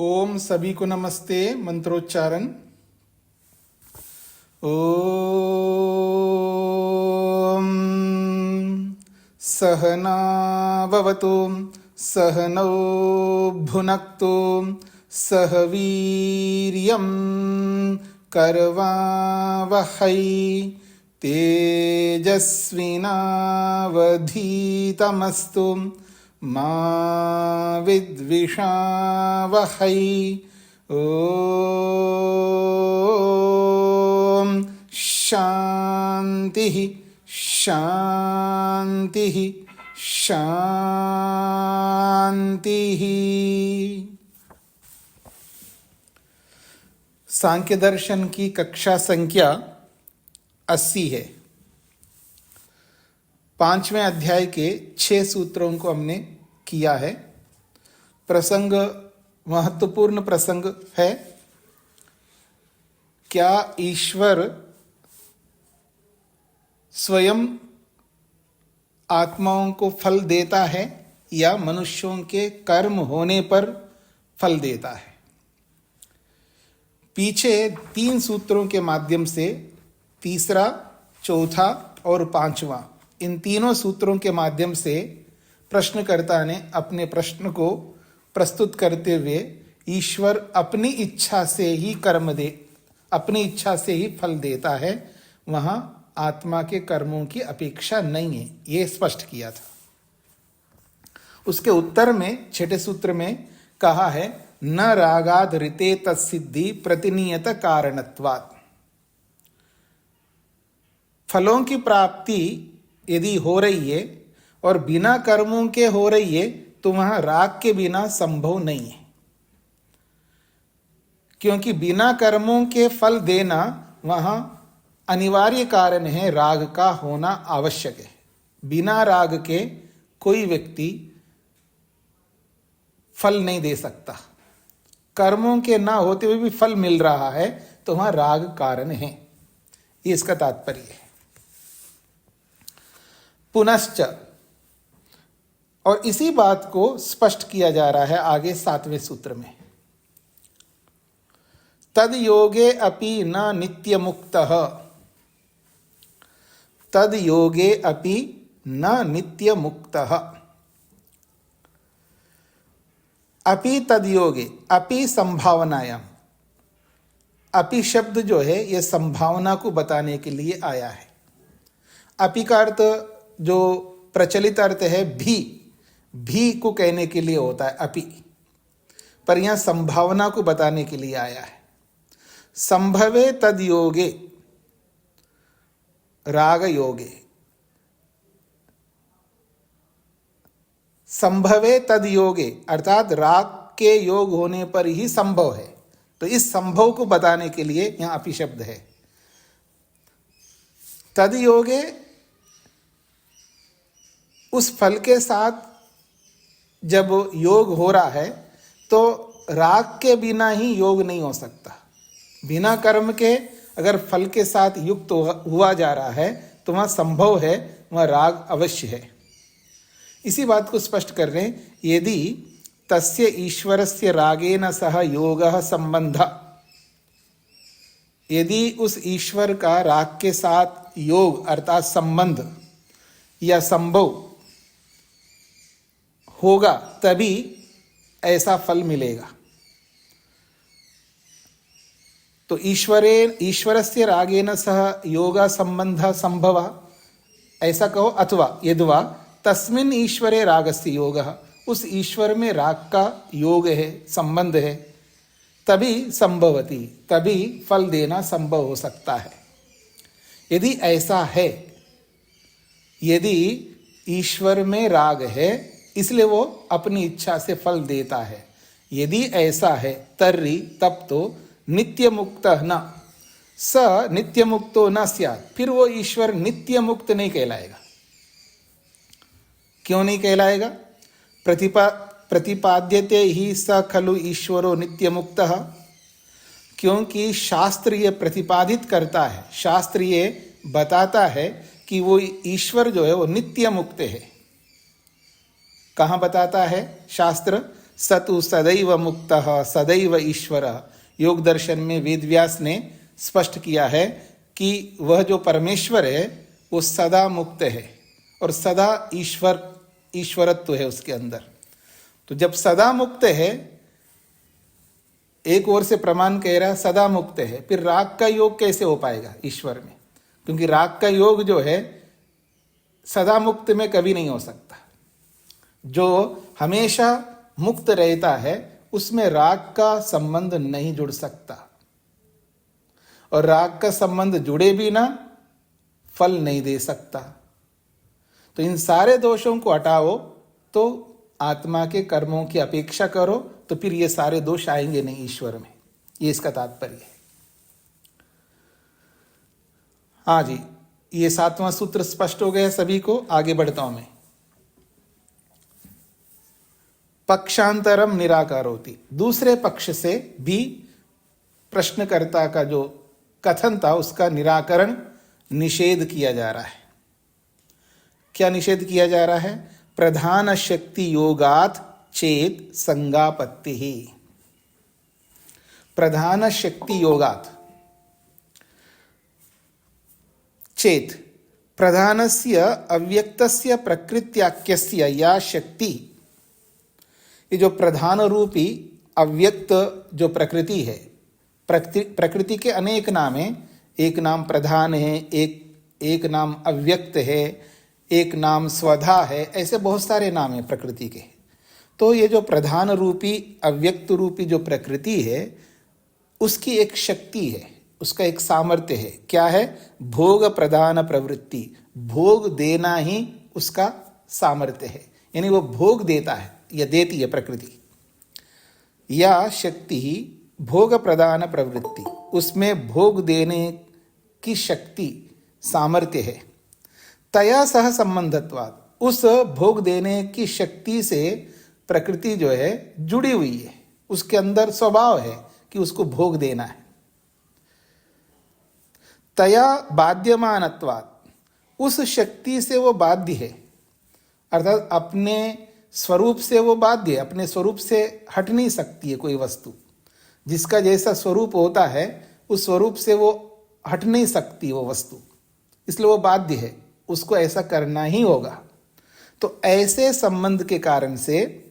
ओम सभी को नमस्ते। मंत्रोच्चारण। ओम सहना भवतु सहनौ भुनक्तु सह वीर्यं करवावहै तेजस्विनावधीतमस्तु मा विद्विषावहै। ओम शांति शांति शांति। सांख्य दर्शन की कक्षा संख्या 80 है। 5वें अध्याय के 6 सूत्रों को हमने किया है। प्रसंग महत्वपूर्ण प्रसंग है। क्या ईश्वर स्वयं आत्माओं को फल देता है या मनुष्यों के कर्म होने पर फल देता है? पीछे 3 सूत्रों के माध्यम से तीसरा, चौथा और 5वां, इन तीनों सूत्रों के माध्यम से प्रश्नकर्ता ने अपने प्रश्न को प्रस्तुत करते हुए ईश्वर अपनी इच्छा से ही कर्म दे, अपनी इच्छा से ही फल देता है, वहां आत्मा के कर्मों की अपेक्षा नहीं है, ये स्पष्ट किया था। उसके उत्तर में 6ठे सूत्र में कहा है न रागाद ऋते तत्सिद्धि प्रतिनियत कारणत्वात्। फलों की प्राप्ति यदि हो रही है और बिना कर्मों के हो रही है तो वहां राग के बिना संभव नहीं है, क्योंकि बिना कर्मों के फल देना वहां अनिवार्य कारण है, राग का होना आवश्यक है। बिना राग के कोई व्यक्ति फल नहीं दे सकता। कर्मों के ना होते हुए भी फल मिल रहा है तो वहां राग कारण है, ये इसका तात्पर्य है। पुनश्च, और इसी बात को स्पष्ट किया जा रहा है आगे 7वें सूत्र में। तद योगे अपि न नित्य मुक्तः, तद योगे अपि न नित्य मुक्तः। अपि तद योगे, अपि संभावनायाम। अपि शब्द जो है यह संभावना को बताने के लिए आया है। अपि का अर्थ जो प्रचलित अर्थ है भी को कहने के लिए होता है अपि, पर यहां संभावना को बताने के लिए आया है। संभवे तद योगे, राग योगे। संभवे तद योगे अर्थात राग के योग होने पर ही संभव है, तो इस संभव को बताने के लिए यहां अपि शब्द है। तद योगे, उस फल के साथ जब योग हो रहा है तो राग के बिना ही योग नहीं हो सकता। बिना कर्म के अगर फल के साथ युक्त हुआ जा रहा है तो वहाँ संभव है, वहाँ राग अवश्य है। इसी बात को स्पष्ट कर रहे हैं। यदि तस्य ईश्वरस्य रागेन सह योगः संबंधः, यदि उस ईश्वर का राग के साथ योग अर्थात संबंध या संभव होगा तभी ऐसा फल मिलेगा। तो ईश्वरस्य रागेन सह योगा संबंध संभव, ऐसा कहो, अथवा यद्वा तस्मिन् ईश्वरे रागस्य योगः, उस ईश्वर में राग का योग है, संबंध है, तभी संभवती, तभी फल देना संभव हो सकता है। यदि ऐसा है, यदि ईश्वर में राग है इसलिए वो अपनी इच्छा से फल देता है, यदि ऐसा है तर्हि तब तो नित्य मुक्त न स नित्य मुक्तो न स्यात्, फिर वो ईश्वर नित्य मुक्त नहीं कहलाएगा। क्यों नहीं कहलाएगा? प्रतिपाद्यते ही स खलु ईश्वरो नित्य मुक्तः, क्योंकि शास्त्र ये प्रतिपादित करता है, शास्त्र ये बताता है कि वो ईश्वर जो है वो नित्य मुक्त है। कहाँ बताता है शास्त्र? स तु सदैव मुक्तः सदैव ईश्वरः। योग दर्शन में वेदव्यास ने स्पष्ट किया है कि वह जो परमेश्वर है वो सदा मुक्त है और सदा ईश्वरत्व है उसके अंदर। तो जब सदा मुक्त है, एक ओर से प्रमाण कह रहा है सदा मुक्त है, फिर राग का योग कैसे हो पाएगा ईश्वर में? क्योंकि राग का योग जो है सदा मुक्त में कभी नहीं हो सकता। जो हमेशा मुक्त रहता है उसमें राग का संबंध नहीं जुड़ सकता, और राग का संबंध जुड़े भी ना फल नहीं दे सकता। तो इन सारे दोषों को हटाओ तो आत्मा के कर्मों की अपेक्षा करो, तो फिर ये सारे दोष आएंगे नहीं ईश्वर में। ये इसका तात्पर्य है। हाँ जी, ये 7वां सूत्र स्पष्ट हो गया सभी को। आगे बढ़ता हूं मैं। पक्षांतरम निराकरोति, दूसरे पक्ष से भी प्रश्नकर्ता का जो कथन था उसका निराकरण, निषेध किया जा रहा है। क्या निषेध किया जा रहा है? प्रधान शक्ति योगात चेत संगापत्ति ही। प्रधान शक्ति योगात चेत, प्रधानस्य अव्यक्तस्य प्रकृत्याख्यस्य या शक्ति, ये जो प्रधान रूपी अव्यक्त जो प्रकृति है, प्रकृति के अनेक नाम हैं। एक नाम प्रधान है, एक नाम अव्यक्त है, एक नाम स्वधा है, ऐसे बहुत सारे नाम हैं प्रकृति के। तो ये जो प्रधान रूपी अव्यक्त रूपी जो प्रकृति है उसकी एक शक्ति है, उसका एक सामर्थ्य है। क्या है? भोग प्रधान प्रवृत्ति, भोग देना ही उसका सामर्थ्य है। यानी वो भोग देता है या देती है प्रकृति। या शक्ति ही भोग प्रदान प्रवृत्ति, उसमें भोग देने की शक्ति सामर्थ्य है। तया सह संबंधत्वात्, उस भोग देने की शक्ति से प्रकृति जो है जुड़ी हुई है, उसके अंदर स्वभाव है कि उसको भोग देना है। तया बाध्यमानत्वात्, उस शक्ति से वो बाध्य है, अर्थात अपने स्वरूप से वो बाध्य है, अपने स्वरूप से हट नहीं सकती है कोई वस्तु। जिसका जैसा स्वरूप होता है उस स्वरूप से वो हट नहीं सकती वो वस्तु, इसलिए वो बाध्य है, उसको ऐसा करना ही होगा। तो ऐसे संबंध के कारण से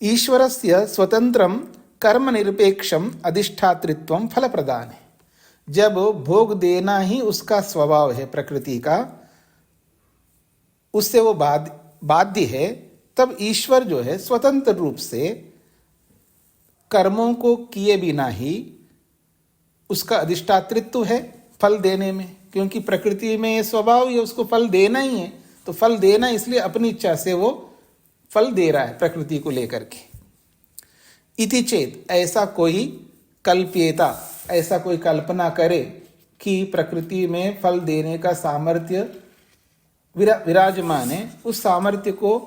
ईश्वरस्य स्वतंत्रम कर्म निरपेक्षम अधिष्ठातृत्वम फल प्रदान है। जब भोग देना ही उसका स्वभाव है प्रकृति का, उससे वो बाध्य है, तब ईश्वर जो है स्वतंत्र रूप से कर्मों को किए बिना ही उसका अधिष्ठातृत्व है फल देने में। क्योंकि प्रकृति में ये स्वभाव ही उसको फल देना ही है, तो फल देना इसलिए अपनी इच्छा से वो फल दे रहा है प्रकृति को लेकर के। इति चेत, ऐसा कोई कल्प्येता, ऐसा कोई कल्पना करे कि प्रकृति में फल देने का सामर्थ्य विराजमान है, उस सामर्थ्य को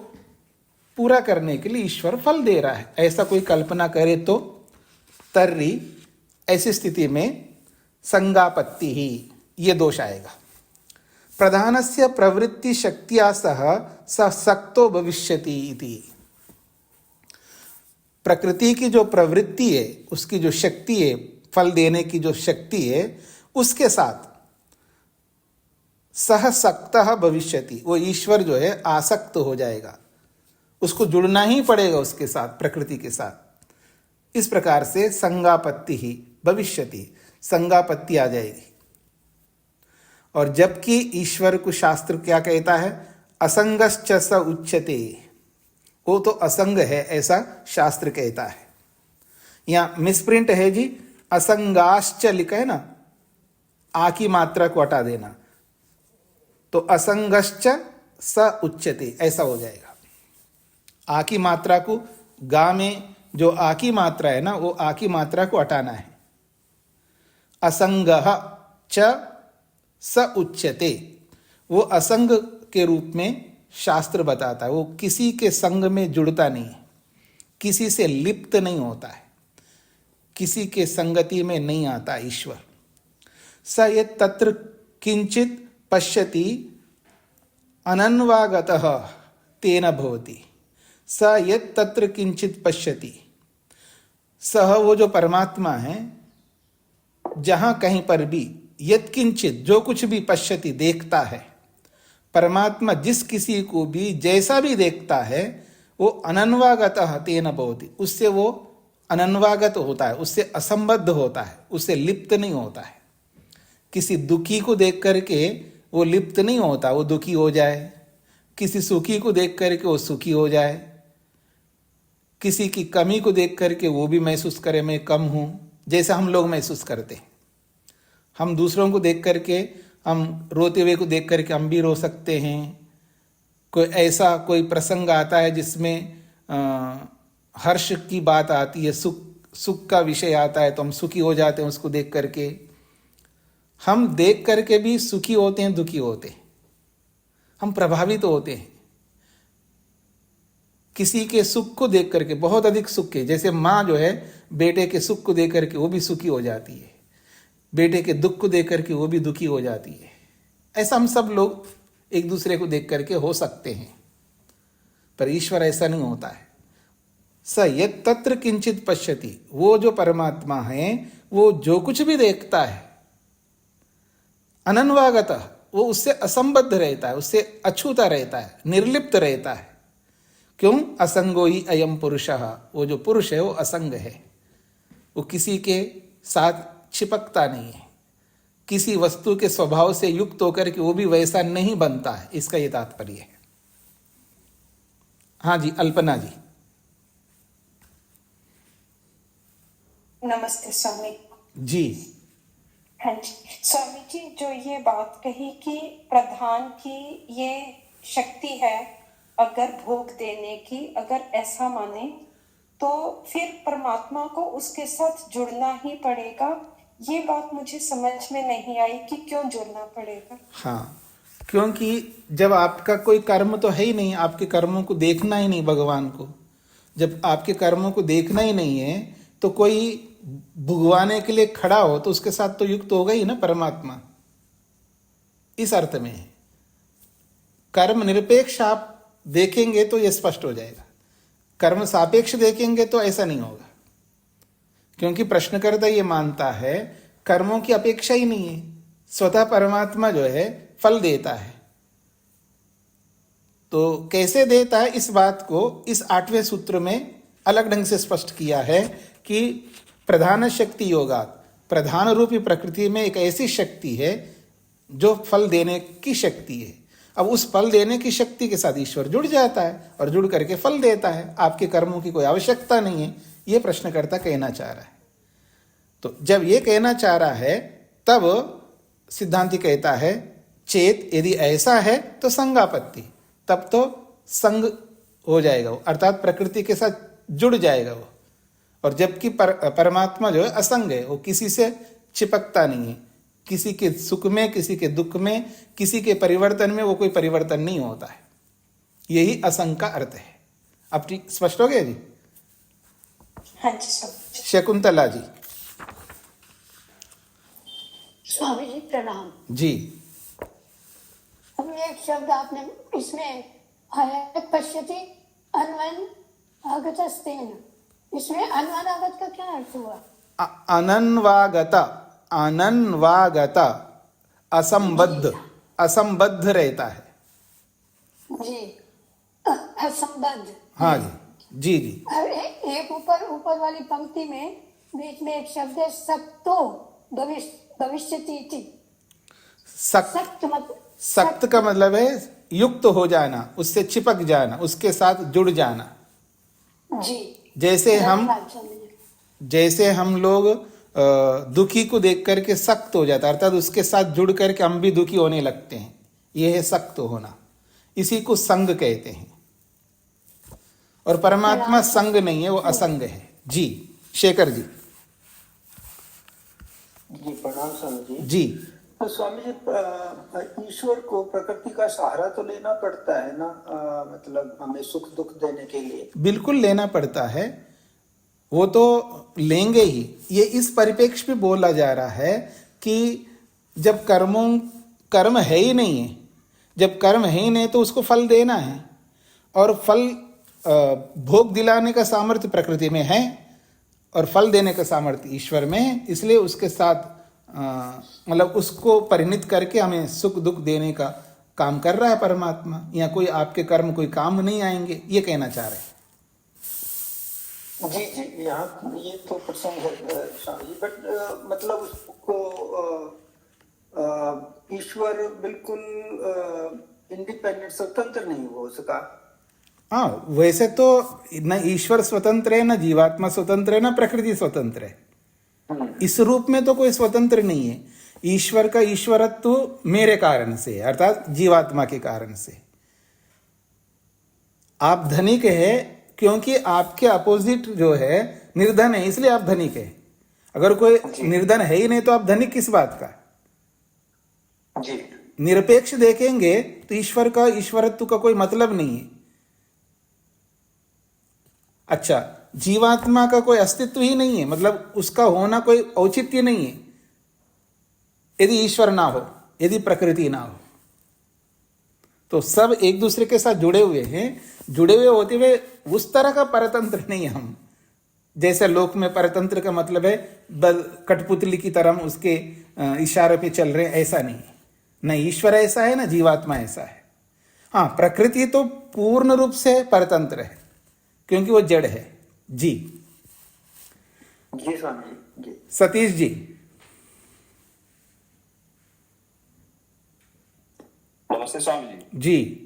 पूरा करने के लिए ईश्वर फल दे रहा है, ऐसा कोई कल्पना करे तो तर्री, ऐसी स्थिति में संगापत्ति ही, ये दोष आएगा। प्रधानस्य प्रवृत्ति शक्तिया सह सशक्तो भविष्यति इति। प्रकृति की जो प्रवृत्ति है, उसकी जो शक्ति है, फल देने की जो शक्ति है, उसके साथ सहसक्तः भविष्यति, वो ईश्वर जो है आसक्त हो जाएगा, उसको जुड़ना ही पड़ेगा उसके साथ, प्रकृति के साथ। इस प्रकार से संगापत्ति ही भविष्यति, संगापत्ति आ जाएगी। और जबकि ईश्वर को शास्त्र क्या कहता है? असंगश्च स उच्यते, वो तो असंग है ऐसा शास्त्र कहता है। यहाँ मिसप्रिंट है जी, असंगाश्च लिखा है ना, आ की मात्रा को हटा देना, तो असंगश्च स उच्यते ऐसा हो जाएगा। आ की मात्रा को, गा में जो आ की मात्रा है ना, वो आ की मात्रा को हटाना है। असंगः च स उच्यते, वो असंग के रूप में शास्त्र बताता है। वो किसी के संग में जुड़ता नहीं है, किसी से लिप्त नहीं होता है, किसी के संगति में नहीं आता ईश्वर। स ये तत्र किंचित पश्यति अनन्वागतः तेन भवति, स यत् तत्र किंचित पश्यति, सह वो जो परमात्मा है, जहां कहीं पर भी यत् किंचित जो कुछ भी पश्यति देखता है, परमात्मा जिस किसी को भी जैसा भी देखता है वो अनन्वागतः तेन भवति, उससे वो अनन्वागत होता है, उससे असंबद्ध होता है, उससे लिप्त नहीं होता है। किसी दुखी को देख करके वो लिप्त नहीं होता, वो दुखी हो जाए। किसी सुखी को देख करके वो सुखी हो जाए। किसी की कमी को देख करके वो भी महसूस करे मैं कम हूं, जैसा हम लोग महसूस करते हैं। हम दूसरों को देख करके, हम रोते हुए को देख करके हम भी रो सकते हैं। कोई ऐसा कोई प्रसंग आता है जिसमें हर्ष की बात आती है, सुख का विषय आता है, तो हम सुखी हो जाते हैं उसको देख करके। हम देख करके भी सुखी होते हैं, दुखी होते हैं, हम प्रभावित होते हैं। किसी के सुख को देख करके, बहुत अधिक सुख के, जैसे माँ जो है बेटे के सुख को देख करके वो भी सुखी हो जाती है, बेटे के दुख को देख करके वो भी दुखी हो जाती है। ऐसा हम सब लोग एक दूसरे को देख करके हो सकते हैं, पर ईश्वर ऐसा नहीं होता है। स यत् तत्र किंचित पश्यति, वो जो परमात्मा है वो जो कुछ भी देखता है अनन्वागतः, वो उससे असंबद्ध रहता है, उससे अछूता रहता है, निर्लिप्त रहता है। क्यों? असंगो ही अयम पुरुषः, वो जो पुरुष है वो असंग है, वो किसी के साथ चिपकता नहीं है, किसी वस्तु के स्वभाव से युक्त होकर के वो भी वैसा नहीं बनता है, इसका ये तात्पर्य है। हाँ जी, अल्पना जी। नमस्ते स्वामी जी। हाँ जी स्वामी जी, जो ये बात कही कि प्रधान की ये शक्ति है अगर भोग देने की, अगर ऐसा माने तो फिर परमात्मा को उसके साथ जुड़ना ही पड़ेगा। ये बात मुझे समझ में नहीं आई कि क्यों जुड़ना पड़ेगा। हाँ, क्योंकि जब आपका कोई कर्म तो है ही नहीं, आपके कर्मों को देखना ही नहीं भगवान को, जब आपके कर्मों को देखना ही नहीं है तो कोई भुगवाने के लिए खड़ा हो तो उसके साथ तो युक्त होगा ही ना परमात्मा। इस अर्थ में है, कर्म निरपेक्ष आप देखेंगे तो यह स्पष्ट हो जाएगा, कर्म सापेक्ष देखेंगे तो ऐसा नहीं होगा। क्योंकि प्रश्नकर्ता ये मानता है कर्मों की अपेक्षा ही नहीं है, स्वतः परमात्मा जो है फल देता है। तो कैसे देता है, इस बात को इस 8वें सूत्र में अलग ढंग से स्पष्ट किया है कि प्रधान शक्ति योगात्, प्रधान रूपी प्रकृति में एक ऐसी शक्ति है जो फल देने की शक्ति है। अब उस फल देने की शक्ति के साथ ईश्वर जुड़ जाता है और जुड़ करके फल देता है, आपके कर्मों की कोई आवश्यकता नहीं है, ये प्रश्नकर्ता कहना चाह रहा है। तो जब ये कहना चाह रहा है तब सिद्धांति कहता है चेत, यदि ऐसा है तो संगापत्ति, तब तो संग हो जाएगा वो, अर्थात प्रकृति के साथ जुड़ जाएगा वो। और जबकि परमात्मा जो है असंग है, वो किसी से चिपकता नहीं है, किसी के सुख में, किसी के दुख में, किसी के परिवर्तन में वो कोई परिवर्तन नहीं होता है। यही असंग का अर्थ है। अब ठीक स्पष्ट हो गया जी? हाँ जी स्वामी। शकुंतला जी। स्वामी जी प्रणाम जी। अब एक शब्द आपने इसमें आया पश्यति अन्वन आगतस्तेन, इसमें अन्वन आगत का क्या अर्थ हुआ? अनन्वागत, अनन्वागत, असंबद्ध, असंबद्ध रहता है जी, असंबद्ध। हाँ जी, जी जी। और एक ऊपर वाली पंक्ति में बीच में एक शब्द है सक्तो भविष्यति। सक्त का मतलब है युक्त हो जाना, उससे चिपक जाना, उसके साथ जुड़ जाना। जी। जैसे हम लोग दुखी को देख करके सख्त हो जाता है, अर्थात उसके साथ जुड़ करके हम भी दुखी होने लगते हैं, यह है सख्त होना। इसी को संग कहते हैं। और परमात्मा संग नहीं है, वो असंग है। जी शेखर जी। जी प्रणाम स्वामी जी। जी। तो स्वामी जी, ईश्वर को प्रकृति का सहारा तो लेना पड़ता है ना, मतलब हमें सुख दुख देने के लिए? बिल्कुल लेना पड़ता है, वो तो लेंगे ही। ये इस परिप्रेक्ष्य में बोला जा रहा है कि जब कर्म है ही नहीं है, जब कर्म है ही नहीं तो उसको फल देना है, और फल भोग दिलाने का सामर्थ्य प्रकृति में है और फल देने का सामर्थ्य ईश्वर में है, इसलिए उसके साथ मतलब उसको परिणित करके हमें सुख दुख देने का काम कर रहा है परमात्मा। या कोई आपके कर्म कोई काम नहीं आएंगे, ये कहना चाह रहे हैं। जी जी, यहाँ ये तो प्रसंग है स्वामी जी, बट मतलब उसको ईश्वर बिल्कुल इंडिपेंडेंट स्वतंत्र नहीं हो सका। हाँ, वैसे तो न ईश्वर स्वतंत्र है, न जीवात्मा स्वतंत्र है, न प्रकृति स्वतंत्र है। इस रूप में तो कोई स्वतंत्र नहीं है। ईश्वर का ईश्वरत्व मेरे कारण से है, अर्थात जीवात्मा के कारण से। आप धनिक है क्योंकि आपके अपोजिट जो है निर्धन है, इसलिए आप धनिक है। अगर कोई निर्धन है ही नहीं तो आप धनिक किस बात का? जी, निरपेक्ष देखेंगे तो ईश्वर का ईश्वरत्व का कोई मतलब नहीं है। अच्छा, जीवात्मा का कोई अस्तित्व ही नहीं है, मतलब उसका होना कोई औचित्य नहीं है यदि ईश्वर ना हो, यदि प्रकृति ना हो। तो सब एक दूसरे के साथ जुड़े हुए हैं। जुड़े हुए होते हुए उस तरह का परतंत्र नहीं है हम, जैसे लोक में परतंत्र का मतलब है कठपुतली की तरह उसके इशारे पे चल रहे हैं, ऐसा नहीं है। न ईश्वर ऐसा है, न जीवात्मा ऐसा है। हाँ, प्रकृति तो पूर्ण रूप से परतंत्र है क्योंकि वो जड़ है। जी जी स्वामी जी। सतीश जी। नमस्ते स्वामी जी। जी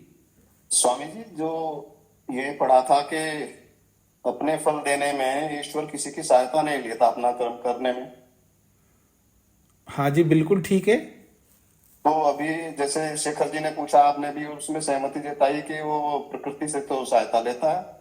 स्वामी जी, जो ये पढ़ा था कि अपने फल देने में ईश्वर किसी की सहायता नहीं लेता अपना कर्म करने में। हाँ जी, बिल्कुल ठीक है। तो अभी जैसे शेखर जी ने पूछा, आपने भी उसमें सहमति जताई कि वो प्रकृति से तो सहायता लेता है।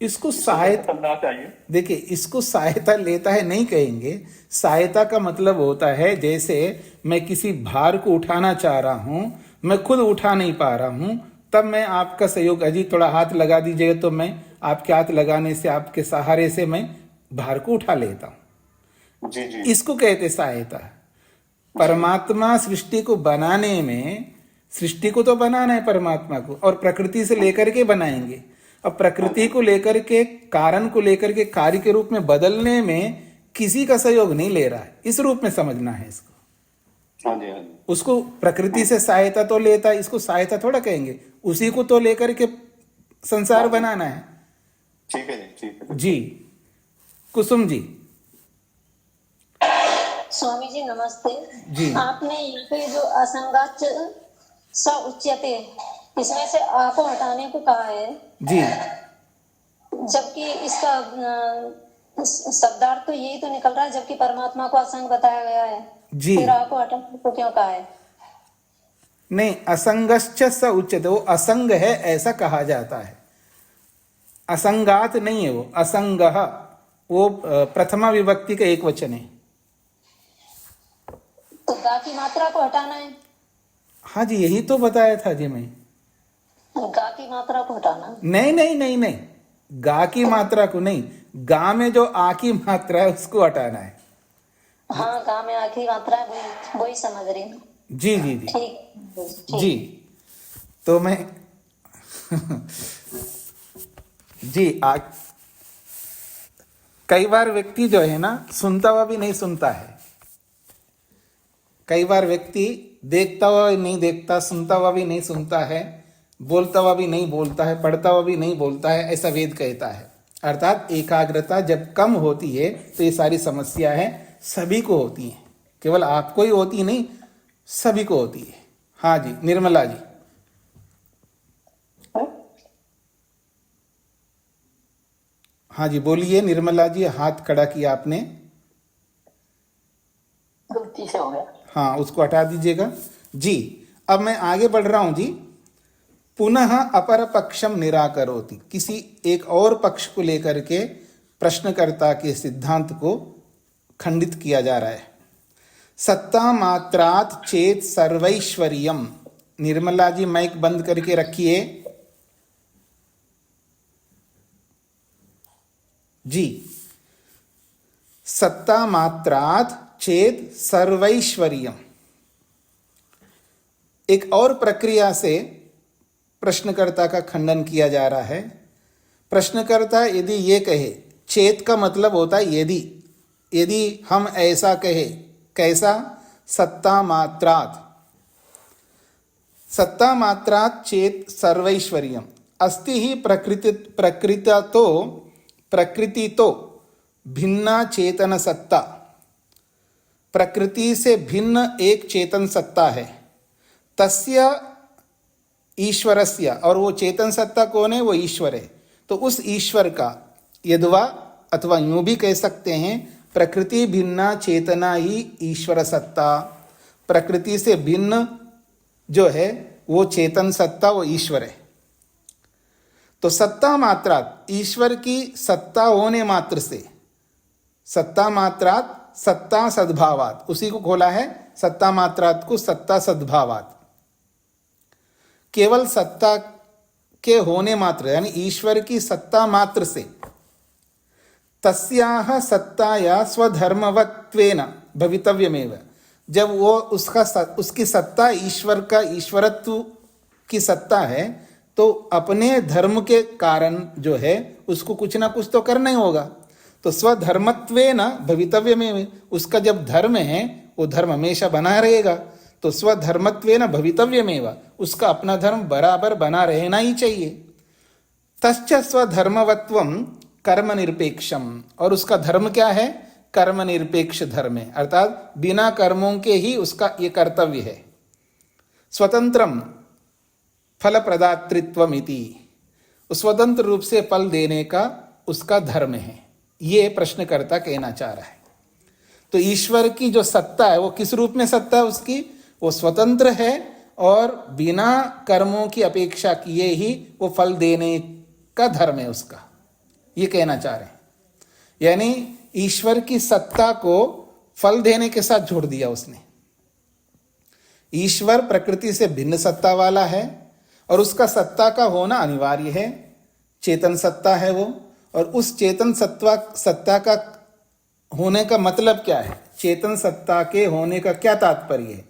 इसको सहायता करना चाहिए। देखिए, इसको सहायता लेता है नहीं कहेंगे। सहायता का मतलब होता है जैसे मैं किसी भार को उठाना चाह रहा हूं, मैं खुद उठा नहीं पा रहा हूं, तब मैं आपका सहयोग, अजी थोड़ा हाथ लगा दीजिएगा, तो मैं आपके हाथ लगाने से, आपके सहारे से मैं भार को उठा लेता हूं। जी जी। इसको कहते सहायता। परमात्मा सृष्टि को बनाने में, सृष्टि को तो बनाना है परमात्मा को, और प्रकृति से लेकर के बनाएंगे। अब प्रकृति को लेकर के, कारण को लेकर के कार्य के रूप में बदलने में किसी का सहयोग नहीं ले रहा है। इस रूप में समझना है इसको। हाँ जी, हाँ जी। उसको प्रकृति से सहायता तो लेता है, इसको सहायता थोड़ा कहेंगे। उसी को तो लेकर के संसार बनाना है। ठीक है जी, ठीक है जी कुसुम जी। स्वामी जी नमस्ते जी। आपने यहाँ पे जो असंगाच स उच्यते, इसमें से आ को हटाने को कहा है जी जबकि इसका शब्दार्थ तो यही तो निकल रहा है, जबकि परमात्मा को असंग बताया गया है। जी। फिर आ को हटाने को क्यों कहा है? नहीं, असंगश्च स उच्यते, वो असंग है ऐसा कहा जाता है। असंगात नहीं है वो, असंगः वो प्रथमा विभक्ति का एक वचन है। तो गा की मात्रा को हटाना है। हाँ जी, यही तो बताया था जी मैं। गा की मात्रा को हटाना। नहीं नहीं नहीं नहीं, गा की मात्रा को नहीं, गा में जो आ की मात्रा है उसको हटाना है। हाँ, गा में आ की मात्रा है, वही समझ रही हूँ। जी जी जी ठीक जी। तो मैं जी कई बार व्यक्ति जो है ना, सुनता हुआ भी नहीं सुनता है। कई बार व्यक्ति देखता हुआ भी नहीं देखता, सुनता हुआ भी नहीं सुनता है, बोलता हुआ भी नहीं बोलता है, पढ़ता हुआ भी नहीं बोलता है, ऐसा वेद कहता है। अर्थात एकाग्रता जब कम होती है तो ये सारी समस्या है, सभी को होती है, केवल आपको ही होती नहीं, सभी को होती है। हाँ जी, निर्मला जी। हाँ जी बोलिए निर्मला जी, हाथ खड़ा किया आपने। गलती से हो गया। हाँ, उसको हटा दीजिएगा जी। अब मैं आगे बढ़ रहा हूं जी। पुनः अपर पक्षम निराकरोति, किसी एक और पक्ष को लेकर के प्रश्नकर्ता के सिद्धांत को खंडित किया जा रहा है। सत्ता मात्रात चेत सर्वैश्वर्यम। निर्मला जी माइक बंद करके रखिए जी। सत्ता मात्रात चेत सर्वैश्वर्यम, एक और प्रक्रिया से प्रश्नकर्ता का खंडन किया जा रहा है। प्रश्नकर्ता यदि ये कहे, चेत का मतलब होता है यदि, यदि हम ऐसा कहे, कैसा? सत्ता मात्रात्, सत्ता मात्रात् चेत सर्वैश्वर्यम अस्ति ही प्रकृति तो भिन्ना चेतन सत्ता, प्रकृति से भिन्न एक चेतन सत्ता है, तस्य ईश्वरस्य, और वो चेतन सत्ता कौन है? वो ईश्वर है। तो उस ईश्वर का यद्वा, अथवा यूं भी कह सकते हैं, प्रकृति भिन्ना चेतना ही ईश्वर सत्ता, प्रकृति से भिन्न जो है वो चेतन सत्ता, वो ईश्वर है। तो सत्ता मात्रात, ईश्वर की सत्ता होने मात्र से, सत्ता मात्रात सत्ता सद्भावात, उसी को खोला है सत्ता मात्रात को सत्ता सद्भावात, केवल सत्ता के होने मात्र, यानी ईश्वर की सत्ता मात्र से, तस्याह सत्ताया स्वधर्मवत्वेन भवितव्यमेव, जब वो उसकी सत्ता ईश्वर का ईश्वरत्व की सत्ता है, तो अपने धर्म के कारण जो है उसको कुछ ना कुछ तो करना ही होगा। तो स्वधर्मत्वेन भवितव्यमेव, उसका जब धर्म है वो धर्म हमेशा बना रहेगा। तो स्वधर्मत्वेन भवितव्यमेव, उसका अपना धर्म बराबर बना रहना ही चाहिए। तश्च स्वधर्मवत्वम कर्म निरपेक्षम, और उसका धर्म क्या है? कर्म निरपेक्ष धर्म है, अर्थात बिना कर्मों के ही उसका ये कर्तव्य है। स्वतंत्रम फल प्रदातृत्वम इति, स्वतंत्र रूप से फल देने का उसका धर्म है, ये प्रश्नकर्ता कहना चाह रहा है। तो ईश्वर की जो सत्ता है वो किस रूप में सत्ता है उसकी? वो स्वतंत्र है और बिना कर्मों की अपेक्षा किए ही वो फल देने का धर्म है उसका, ये कहना चाह रहे हैं। यानी ईश्वर की सत्ता को फल देने के साथ जोड़ दिया उसने। ईश्वर प्रकृति से भिन्न सत्ता वाला है और उसका सत्ता का होना अनिवार्य है, चेतन सत्ता है वो, और उस चेतन सत्ता का होने का मतलब क्या है? चेतन सत्ता के होने का क्या तात्पर्य है?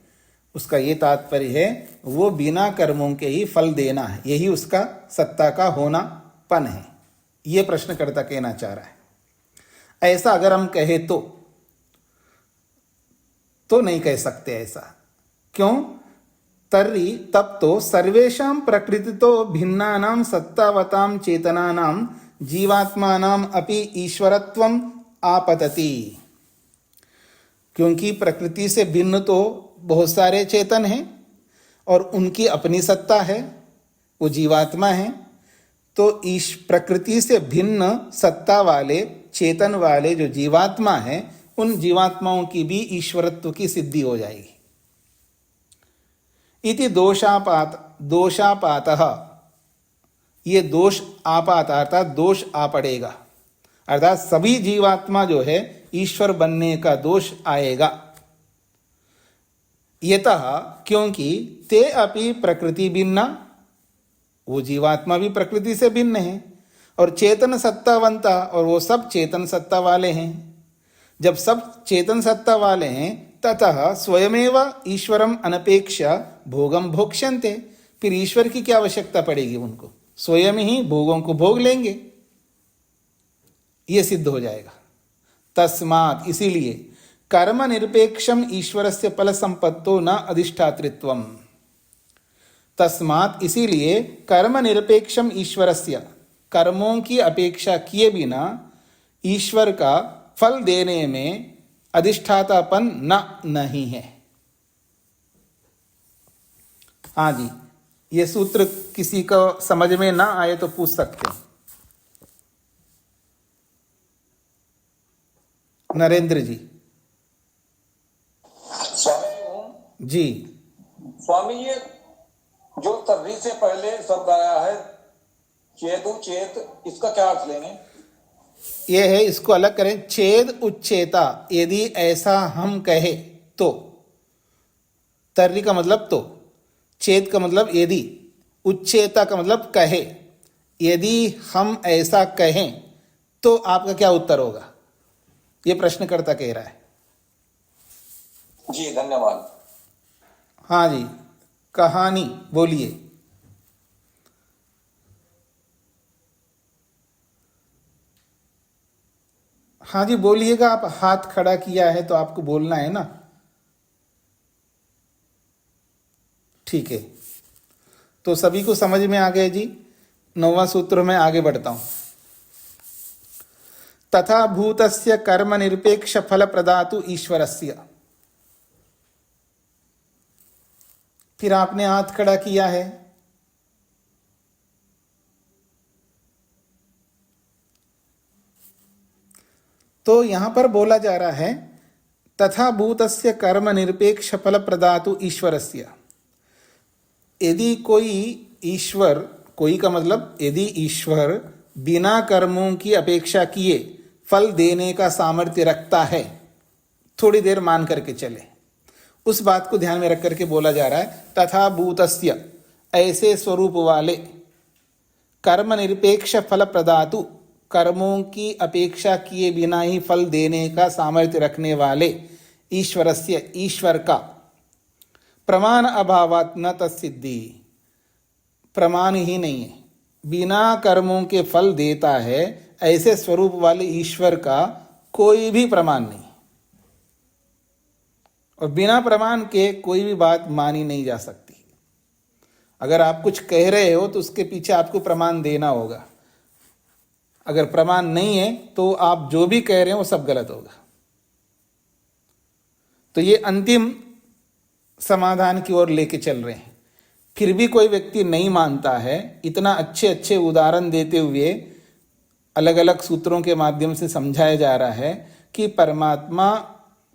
उसका ये तात्पर्य है वो बिना कर्मों के ही फल देना है, यही उसका सत्ता का होनापन है, ये प्रश्नकर्ता कहना चाह रहा है। ऐसा अगर हम कहे तो नहीं कह सकते ऐसा। क्यों? तर्हि तब तो सर्वेषां प्रकृतितो भिन्नानां सत्तावतां चेतनानां जीवात्मानां अपि ईश्वरत्वं आपतति, क्योंकि प्रकृति से भिन्न तो बहुत सारे चेतन हैं और उनकी अपनी सत्ता है, वो जीवात्मा है। तो प्रकृति से भिन्न सत्ता वाले चेतन वाले जो जीवात्मा है, उन जीवात्माओं की भी ईश्वरत्व की सिद्धि हो जाएगी। इति दोषापातः, ये दोष आपात अर्थात दोष आ पड़ेगा, अर्थात सभी जीवात्मा जो है ईश्वर बनने का दोष आएगा। यतः, क्योंकि ते अपि प्रकृति भिन्ना, वो जीवात्मा भी प्रकृति से भिन्न है, और चेतन सत्तावंता, और वो सब चेतन सत्ता वाले हैं। जब सब चेतन सत्ता वाले हैं, ततः स्वयमेव ईश्वरम अनपेक्ष भोगम भोक्ष्यन्ते, फिर ईश्वर की क्या आवश्यकता पड़ेगी उनको? स्वयं ही भोगों को भोग लेंगे, ये सिद्ध हो जाएगा। तस्मात्, इसीलिए कर्म निरपेक्षम ईश्वरस्य फल संपत्तो न अधिष्ठातृत्वम, तस्मात् इसीलिए कर्म निरपेक्षम ईश्वरस्य, कर्मों की अपेक्षा किए बिना ईश्वर का फल देने में अधिष्ठातापन नहीं है। हाँ जी, ये सूत्र किसी को समझ में ना आए तो पूछ सकते हैं। नरेंद्र जी। स्वामी जी। स्वामी, ये जो तर्री से पहले शब्द आया है चेदु चेत, इसका क्या अर्थ लेंगे? ये है, इसको अलग करें, छेद उच्चेता, यदि ऐसा हम कहे तो। तर्री का मतलब तो, छेद का मतलब यदि, उच्चेता का मतलब कहे। यदि हम ऐसा कहें तो आपका क्या उत्तर होगा? ये प्रश्नकर्ता कह रहा है। जी धन्यवाद। हाँ जी, कहानी बोलिए। हाँ जी बोलिएगा, आप हाथ खड़ा किया है तो आपको बोलना है ना। ठीक है, तो सभी को समझ में आ गया जी। 9वां सूत्र में आगे बढ़ता हूं। तथा भूतस्य कर्म निरपेक्ष फल प्रदातु ईश्वरस्य। फिर आपने हाथ खड़ा किया है, तो यहां पर बोला जा रहा है तथा भूतस्य कर्म निरपेक्ष फल प्रदातु ईश्वरस्य। यदि कोई ईश्वर, कोई का मतलब यदि ईश्वर बिना कर्मों की अपेक्षा किए फल देने का सामर्थ्य रखता है, थोड़ी देर मान करके चले, उस बात को ध्यान में रख करके बोला जा रहा है तथा भूतस्य, ऐसे स्वरूप वाले, कर्म निरपेक्ष फल प्रदातु, कर्मों की अपेक्षा किए बिना ही फल देने का सामर्थ्य रखने वाले ईश्वरस्य, ईश्वर का, प्रमाण अभावात् न तत्सिद्धि, प्रमाण ही नहीं है, बिना कर्मों के फल देता है ऐसे स्वरूप वाले ईश्वर का कोई भी प्रमाण नहीं, और बिना प्रमाण के कोई भी बात मानी नहीं जा सकती। अगर आप कुछ कह रहे हो तो उसके पीछे आपको प्रमाण देना होगा। अगर प्रमाण नहीं है तो आप जो भी कह रहे हो वो सब गलत होगा। तो ये अंतिम समाधान की ओर लेके चल रहे हैं। फिर भी कोई व्यक्ति नहीं मानता है, इतना अच्छे अच्छे उदाहरण देते हुए अलग अलग सूत्रों के माध्यम से समझाया जा रहा है कि परमात्मा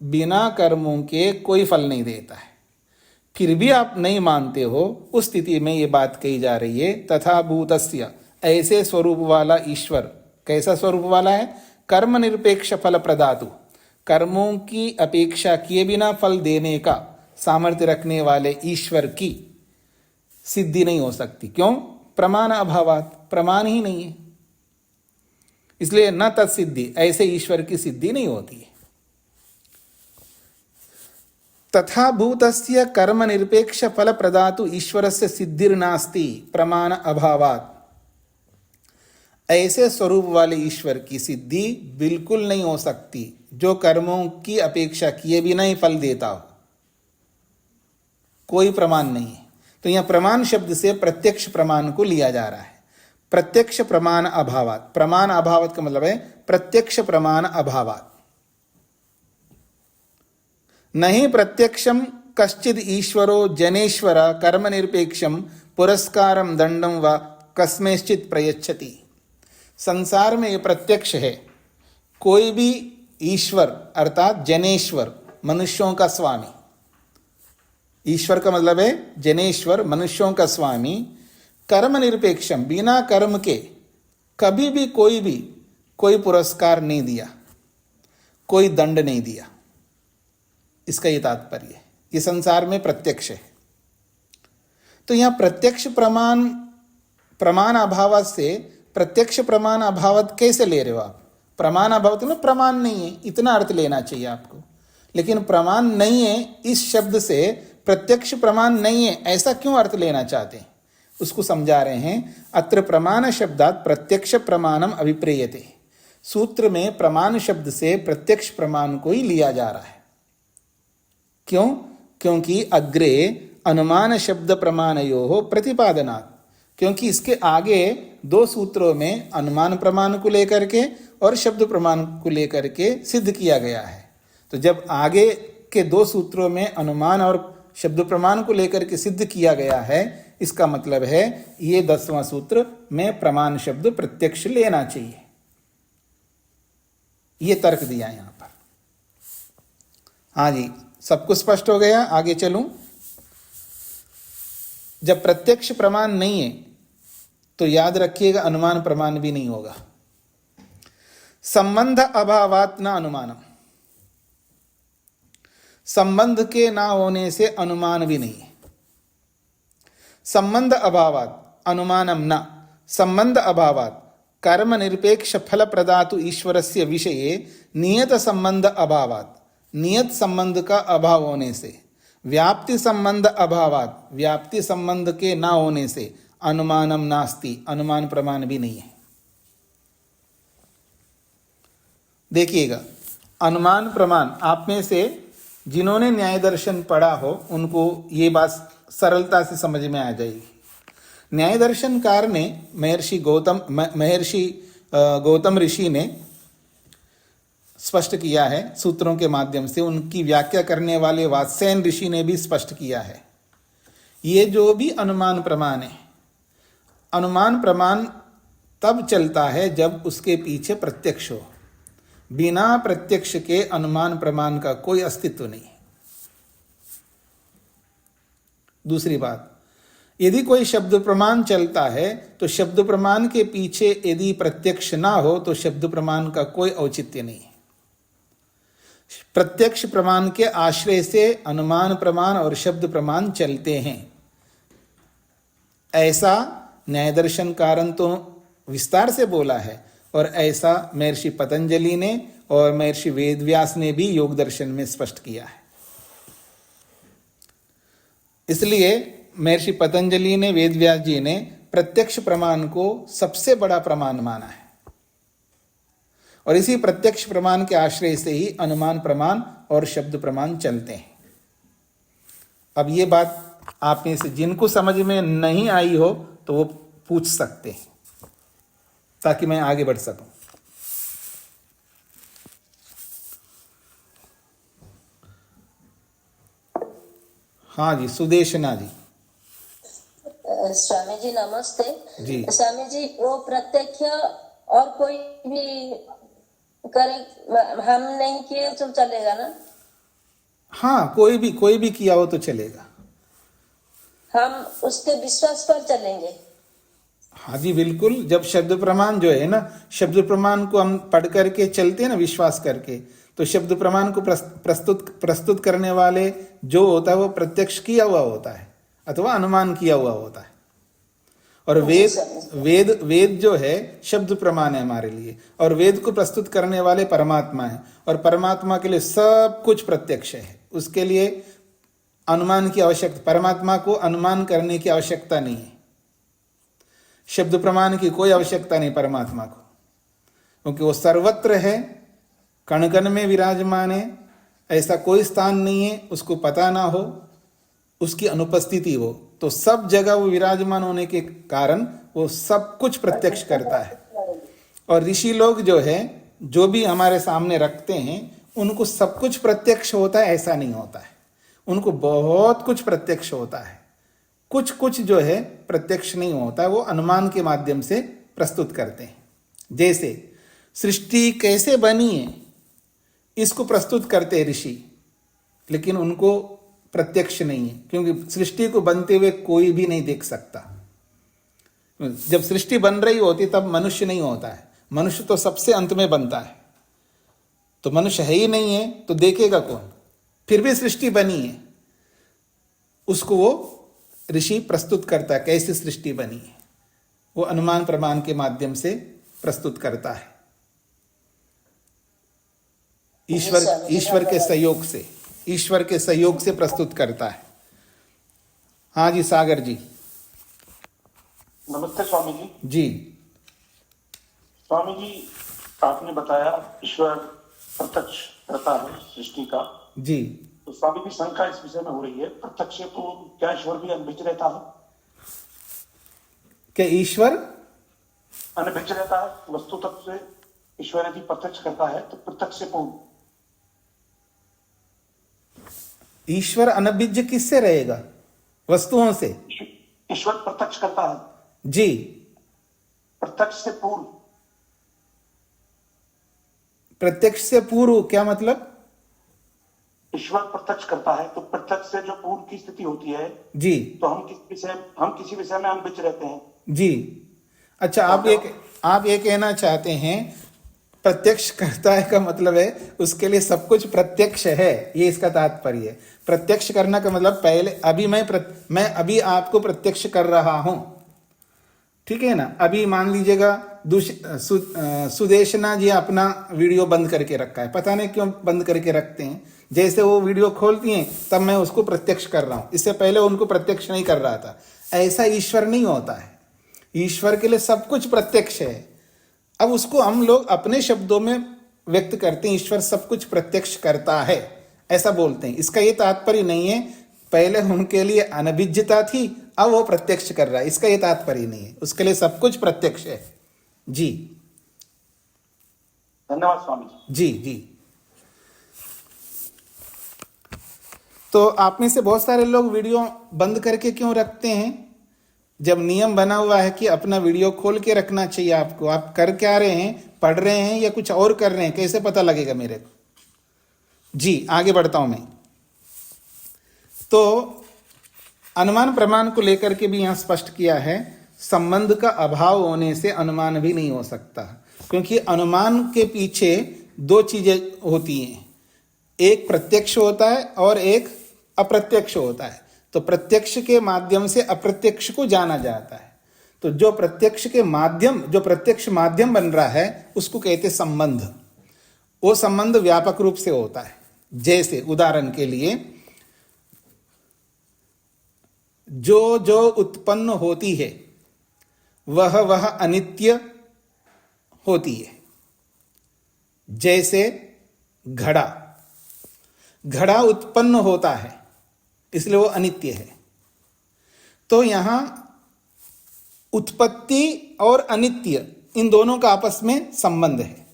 बिना कर्मों के कोई फल नहीं देता है, फिर भी आप नहीं मानते हो, उस स्थिति में ये बात कही जा रही है तथा भूतस्य, ऐसे स्वरूप वाला ईश्वर। कैसा स्वरूप वाला है? कर्म निरपेक्ष फल प्रदातु, कर्मों की अपेक्षा किए बिना फल देने का सामर्थ्य रखने वाले ईश्वर की सिद्धि नहीं हो सकती। क्यों? प्रमाण अभावात, प्रमाण ही नहीं है, इसलिए न तत्सिद्धि, ऐसे ईश्वर की सिद्धि नहीं होती है। तथा भूतस्य कर्म निरपेक्ष फल प्रदातु ईश्वरस्य सिद्धिर्नास्ति प्रमाण अभावात्, ऐसे स्वरूप वाले ईश्वर की सिद्धि बिल्कुल नहीं हो सकती जो कर्मों की अपेक्षा किए बिना ही फल देता हो, कोई प्रमाण नहीं है। तो यहां प्रमाण शब्द से प्रत्यक्ष प्रमाण को लिया जा रहा है। प्रत्यक्ष प्रमाण अभावात्, प्रमाण अभावात् का मतलब है प्रत्यक्ष प्रमाण अभावात्। नहीं प्रत्यक्षम कश्चिद ईश्वरो जनेश्वर कर्म निरपेक्षम पुरस्कारम दंडम व कस्मैश्चित प्रयच्छति। संसार में ये प्रत्यक्ष है, कोई भी ईश्वर अर्थात जनेश्वर, मनुष्यों का स्वामी, ईश्वर का मतलब है जनेश्वर, मनुष्यों का स्वामी, कर्म निरपेक्षम, बिना कर्म के कभी भी कोई पुरस्कार नहीं दिया, कोई दंड नहीं दिया। इसका ये तात्पर्य है, ये संसार में प्रत्यक्ष है। तो यहां प्रत्यक्ष प्रमाण अभाव से प्रत्यक्ष प्रमाण अभावत कैसे ले रहे हो आप? प्रमाण अभावत में प्रमाण नहीं है, इतना अर्थ लेना चाहिए आपको। लेकिन प्रमाण नहीं है इस शब्द से प्रत्यक्ष प्रमाण नहीं है, ऐसा क्यों अर्थ लेना चाहते हैं? उसको समझा रहे हैं। अत्र प्रमाण शब्दात प्रत्यक्ष प्रमाणम अभिप्रेयते। सूत्र में प्रमाण शब्द से प्रत्यक्ष प्रमाण को ही लिया जा रहा है। क्यों? क्योंकि अग्रे अनुमान शब्द प्रमाणयोः प्रतिपादनात्, क्योंकि इसके आगे दो सूत्रों में अनुमान प्रमाण को लेकर के और शब्द प्रमाण को लेकर के सिद्ध किया गया है। तो जब आगे के दो सूत्रों में अनुमान और शब्द प्रमाण को लेकर के सिद्ध किया गया है, इसका मतलब है ये 10वां सूत्र में प्रमाण शब्द प्रत्यक्ष लेना चाहिए। ये तर्क दिया यहां पर। हाँ जी, सबको स्पष्ट हो गया? आगे चलूं। जब प्रत्यक्ष प्रमाण नहीं है तो याद रखिएगा अनुमान प्रमाण भी नहीं होगा। संबंध अभावात् न अनुमानम, संबंध के ना होने से अनुमान भी नहीं है। संबंध अभावात् अनुमानम न, संबंध अभावात् कर्म निरपेक्ष फल प्रदातु ईश्वरस्य विषये नियत संबंध अभावात्, नियत संबंध का अभाव होने से, व्याप्ति संबंध अभावात्, व्याप्ति संबंध के ना होने से अनुमानम नास्ति, अनुमान प्रमाण भी नहीं है। देखिएगा, अनुमान प्रमाण, आप में से जिन्होंने न्याय दर्शन पढ़ा हो उनको ये बात सरलता से समझ में आ जाएगी। न्याय दर्शनकार ने महर्षि गौतम ऋषि ने स्पष्ट किया है सूत्रों के माध्यम से, उनकी व्याख्या करने वाले वात्स्यायन ऋषि ने भी स्पष्ट किया है। ये जो भी अनुमान प्रमाण है, अनुमान प्रमाण तब चलता है जब उसके पीछे प्रत्यक्ष हो। बिना प्रत्यक्ष के अनुमान प्रमाण का कोई अस्तित्व नहीं है। दूसरी बात, यदि कोई शब्द प्रमाण चलता है तो शब्द प्रमाण के पीछे यदि प्रत्यक्ष ना हो तो शब्द प्रमाण का कोई औचित्य नहीं है। प्रत्यक्ष प्रमाण के आश्रय से अनुमान प्रमाण और शब्द प्रमाण चलते हैं। ऐसा न्याय दर्शन कारण तो विस्तार से बोला है, और ऐसा महर्षि पतंजलि ने और महर्षि वेदव्यास ने भी योग दर्शन में स्पष्ट किया है। इसलिए महर्षि पतंजलि ने, वेदव्यास जी ने प्रत्यक्ष प्रमाण को सबसे बड़ा प्रमाण माना है, और इसी प्रत्यक्ष प्रमाण के आश्रय से ही अनुमान प्रमाण और शब्द प्रमाण चलते हैं। अब ये बात आप में से जिनको समझ में नहीं आई हो तो वो पूछ सकते हैं, ताकि मैं आगे बढ़ सकूं। हाँ जी, सुदेशना जी। स्वामी जी नमस्ते जी। स्वामी जी, वो प्रत्यक्ष और कोई भी करे, हम नहीं किए तो चलेगा ना? हाँ, कोई भी किया हो तो चलेगा। हम उसके विश्वास पर चलेंगे। हाँ जी बिल्कुल। जब शब्द प्रमाण जो है ना, शब्द प्रमाण को हम पढ़ करके चलते हैं ना विश्वास करके, तो शब्द प्रमाण को प्रस्तुत करने वाले जो होता है वो प्रत्यक्ष किया हुआ होता है अथवा अनुमान किया हुआ होता है। और वेद जो है शब्द प्रमाण है हमारे लिए, और वेद को प्रस्तुत करने वाले परमात्मा है, और परमात्मा के लिए सब कुछ प्रत्यक्ष है। उसके लिए अनुमान की आवश्यकता, परमात्मा को अनुमान करने की आवश्यकता नहीं है। शब्द प्रमाण की कोई आवश्यकता नहीं परमात्मा को, क्योंकि वो सर्वत्र है, कण कण में विराजमान है। ऐसा कोई स्थान नहीं है उसको पता ना हो, उसकी अनुपस्थिति हो, तो सब जगह वो विराजमान होने के कारण वो सब कुछ प्रत्यक्ष करता है। और ऋषि लोग जो है, जो भी हमारे सामने रखते हैं, उनको सब कुछ प्रत्यक्ष होता है ऐसा नहीं होता है। उनको बहुत कुछ प्रत्यक्ष होता है, कुछ जो है प्रत्यक्ष नहीं होता है, वो अनुमान के माध्यम से प्रस्तुत करते हैं। जैसे सृष्टि कैसे बनी है इसको प्रस्तुत करते हैं ऋषि, लेकिन उनको प्रत्यक्ष नहीं है, क्योंकि सृष्टि को बनते हुए कोई भी नहीं देख सकता। जब सृष्टि बन रही होती तब मनुष्य नहीं होता है, मनुष्य तो सबसे अंत में बनता है, तो मनुष्य है ही नहीं है तो देखेगा कौन? फिर भी सृष्टि बनी है, उसको वो ऋषि प्रस्तुत करता है कैसे सृष्टि बनी है, वो अनुमान प्रमाण के माध्यम से प्रस्तुत करता है, ईश्वर के सहयोग से प्रस्तुत करता है। हाँ जी सागर जी। नमस्ते स्वामी जी। जी स्वामी जी, आपने बताया ईश्वर प्रत्यक्ष करता है सृष्टि का। जी। तो स्वामी जी, शंका इस विषय में हो रही है, प्रत्यक्ष को क्या ईश्वर भी अनभिज्ञ रहता है? क्या ईश्वर अनभिज्ञ रहता है? वस्तु तत्व से ईश्वर यदि प्रत्यक्ष करता है तो प्रत्यक्ष से पूर्ण। ईश्वर अनभिज्ञ किससे रहेगा? वस्तुओं से। ईश्वर प्रत्यक्ष करता है जी, प्रत्यक्ष से पूर्ण। प्रत्यक्ष से पूर्व क्या मतलब? ईश्वर प्रत्यक्ष करता है तो प्रत्यक्ष से जो पूर्व की स्थिति होती है जी, तो हम किसी विषय में अनभिज्ञ रहते हैं जी। अच्छा, आप ये कहना चाहते हैं प्रत्यक्ष करता है का मतलब है उसके लिए सब कुछ प्रत्यक्ष है, ये इसका तात्पर्य है। प्रत्यक्ष करना का मतलब पहले अभी मैं अभी आपको प्रत्यक्ष कर रहा हूं, ठीक है ना। अभी मान लीजिएगा सुदेशना जी अपना वीडियो बंद करके रखा है, पता नहीं क्यों बंद करके रखते हैं। जैसे वो वीडियो खोलती हैं तब मैं उसको प्रत्यक्ष कर रहा हूं, इससे पहले उनको प्रत्यक्ष नहीं कर रहा था। ऐसा ईश्वर नहीं होता है, ईश्वर के लिए सब कुछ प्रत्यक्ष है। अब उसको हम लोग अपने शब्दों में व्यक्त करते हैं ईश्वर सब कुछ प्रत्यक्ष करता है, ऐसा बोलते हैं। इसका ये तात्पर्य नहीं है पहले उनके लिए अनभिज्ञता थी, अब वो प्रत्यक्ष कर रहा है, इसका ये तात्पर्य नहीं है। उसके लिए सब कुछ प्रत्यक्ष है। जी धन्यवाद स्वामी जी। जी जी। तो आप में से बहुत सारे लोग वीडियो बंद करके क्यों रखते हैं, जब नियम बना हुआ है कि अपना वीडियो खोल के रखना चाहिए आपको। आप कर क्या रहे हैं, पढ़ रहे हैं या कुछ और कर रहे हैं, कैसे पता लगेगा मेरे को? जी आगे बढ़ता हूं मैं। तो अनुमान प्रमाण को लेकर के भी यहां स्पष्ट किया है, संबंध का अभाव होने से अनुमान भी नहीं हो सकता, क्योंकि अनुमान के पीछे दो चीजें होती हैं, एक प्रत्यक्ष होता है और एक अप्रत्यक्ष होता है। तो प्रत्यक्ष के माध्यम से अप्रत्यक्ष को जाना जाता है। तो जो प्रत्यक्ष माध्यम बन रहा है उसको कहते संबंध। वो संबंध व्यापक रूप से होता है। जैसे उदाहरण के लिए जो उत्पन्न होती है वह अनित्य होती है। जैसे घड़ा उत्पन्न होता है इसलिए वो अनित्य है। तो यहां उत्पत्ति और अनित्य इन दोनों का आपस में संबंध है।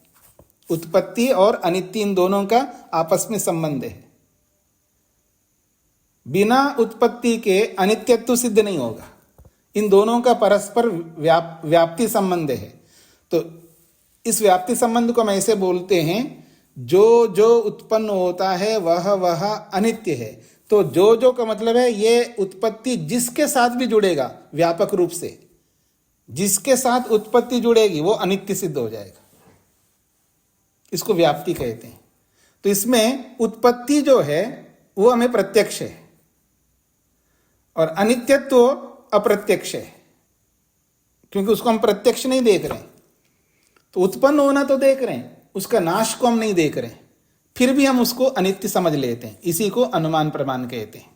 उत्पत्ति और अनित्य इन दोनों का आपस में संबंध है। बिना उत्पत्ति के अनित्यत्व सिद्ध नहीं होगा। इन दोनों का परस्पर व्याप्ति संबंध है। तो इस व्याप्ति संबंध को हम ऐसे बोलते हैं, जो उत्पन्न होता है वह अनित्य है। तो जो का मतलब है ये उत्पत्ति जिसके साथ भी जुड़ेगा व्यापक रूप से, जिसके साथ उत्पत्ति जुड़ेगी वो अनित्य सिद्ध हो जाएगा। इसको व्याप्ति कहते हैं। तो इसमें उत्पत्ति जो है वो हमें प्रत्यक्ष है और अनित्यत्व अप्रत्यक्ष है, क्योंकि उसको हम प्रत्यक्ष नहीं देख रहे हैं। तो उत्पन्न होना तो देख रहे हैं, उसका नाश को हम नहीं देख रहे हैं, फिर भी हम उसको अनित्य समझ लेते हैं। इसी को अनुमान प्रमाण कहते हैं।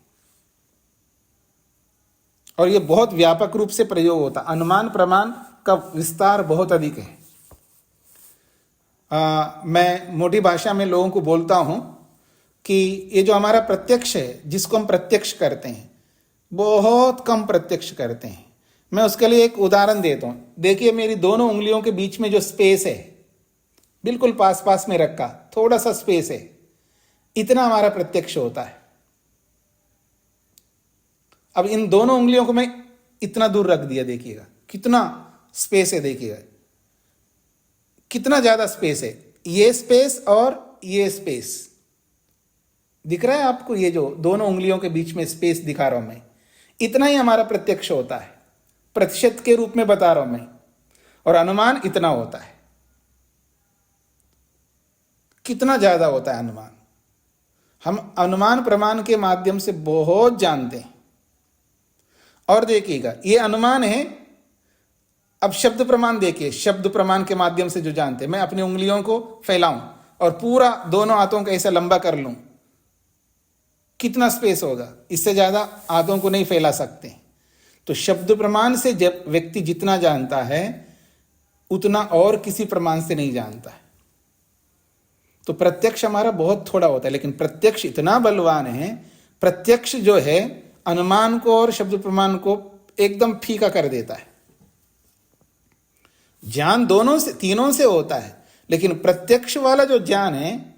और यह बहुत व्यापक रूप से प्रयोग होता है। अनुमान प्रमाण का विस्तार बहुत अधिक है। मैं मोटी भाषा में लोगों को बोलता हूं कि ये जो हमारा प्रत्यक्ष है, जिसको हम प्रत्यक्ष करते हैं, बहुत कम प्रत्यक्ष करते हैं। मैं उसके लिए एक उदाहरण देता हूं। देखिए, मेरी दोनों उंगलियों के बीच में जो स्पेस है, बिल्कुल पास पास में रखा थोड़ा सा स्पेस है, इतना हमारा प्रत्यक्ष होता है। अब इन दोनों उंगलियों को मैं इतना दूर रख दिया, देखिएगा कितना स्पेस है, देखिएगा कितना ज्यादा स्पेस है। ये स्पेस और ये स्पेस दिख रहा है आपको? ये जो दोनों उंगलियों के बीच में स्पेस दिखा रहा हूं मैं, इतना ही हमारा प्रत्यक्ष होता है। प्रतिशत के रूप में बता रहा हूं मैं। और अनुमान इतना होता है। कितना ज्यादा होता है अनुमान? हम अनुमान प्रमाण के माध्यम से बहुत जानते हैं। और देखिएगा, ये अनुमान है। अब शब्द प्रमाण देखिए, शब्द प्रमाण के माध्यम से जो जानते हैं, मैं अपनी उंगलियों को फैलाऊं और पूरा दोनों हाथों को ऐसा लंबा कर लूं, कितना स्पेस होगा? इससे ज्यादा हाथों को नहीं फैला सकते। तो शब्द प्रमाण से जब व्यक्ति जितना जानता है उतना और किसी प्रमाण से नहीं जानता है। तो प्रत्यक्ष हमारा बहुत थोड़ा होता है, लेकिन प्रत्यक्ष इतना बलवान है। प्रत्यक्ष जो है अनुमान को और शब्द प्रमाण को एकदम फीका कर देता है। ज्ञान दोनों से, तीनों से होता है, लेकिन प्रत्यक्ष वाला जो ज्ञान है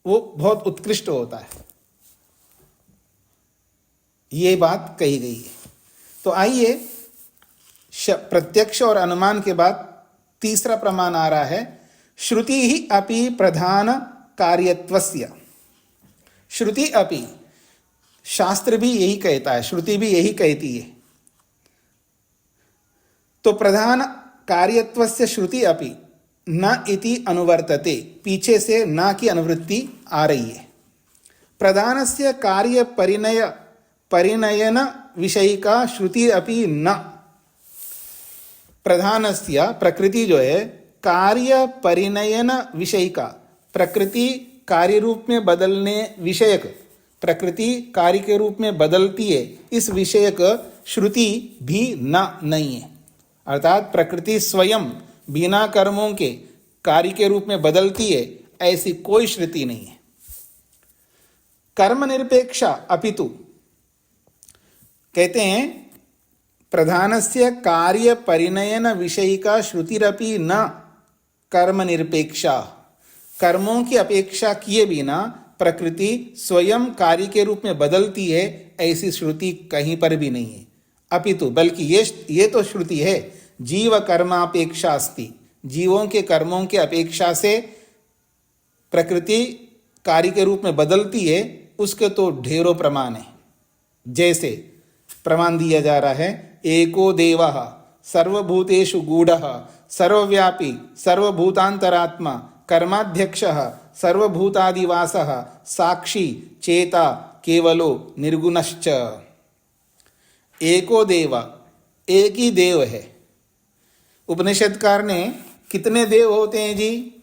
वो बहुत उत्कृष्ट होता है। ये बात कही गई है। तो आइए, प्रत्यक्ष और अनुमान के बाद तीसरा प्रमाण आ रहा है, श्रुति ही अपि प्रधान कार्यत्वस्य। श्रुति अपि, शास्त्र भी यही कहता है, श्रुति भी यही कहती है। तो प्रधान कार्यत्वस्य श्रुति अपि न इति अनुवर्तते, पीछे से न की अनुवृत्ति आ रही है। प्रधानस्य कार्य परिणयन विषयिका श्रुति अपि न। प्रधानस्य, प्रकृति जो है, कार्य परिणयन विषयिका, प्रकृति कार्य रूप में बदलने विषयक, प्रकृति कार्य के रूप में बदलती है, इस विषयक श्रुति भी नहीं है। अर्थात प्रकृति स्वयं बिना कर्मों के कार्य के रूप में बदलती है, ऐसी कोई श्रुति नहीं है। कर्म निरपेक्षा अपितु कहते हैं प्रधानस्य कार्य परिणयन विषयिका श्रुतिरपि न कर्म निरपेक्षा। कर्मों की अपेक्षा किए बिना प्रकृति स्वयं कार्य के रूप में बदलती है, ऐसी श्रुति कहीं पर भी नहीं है। अपितु बल्कि ये तो श्रुति है, जीव कर्मापेक्षा अस्ति, जीवों के कर्मों के अपेक्षा से प्रकृति कार्य के रूप में बदलती है, उसके तो ढेरों प्रमाण है। जैसे प्रमाण दिया जा रहा है, एको देवः सर्वभूतेषु गूढ़ः सर्वव्यापी सर्वभूतांतरात्मा कर्माध्यक्षः सर्वभूतादिवासः साक्षी चेता केवलो निर्गुणश्च। एको देव, एक ही देव है। उपनिषदकार ने कितने देव होते हैं जी?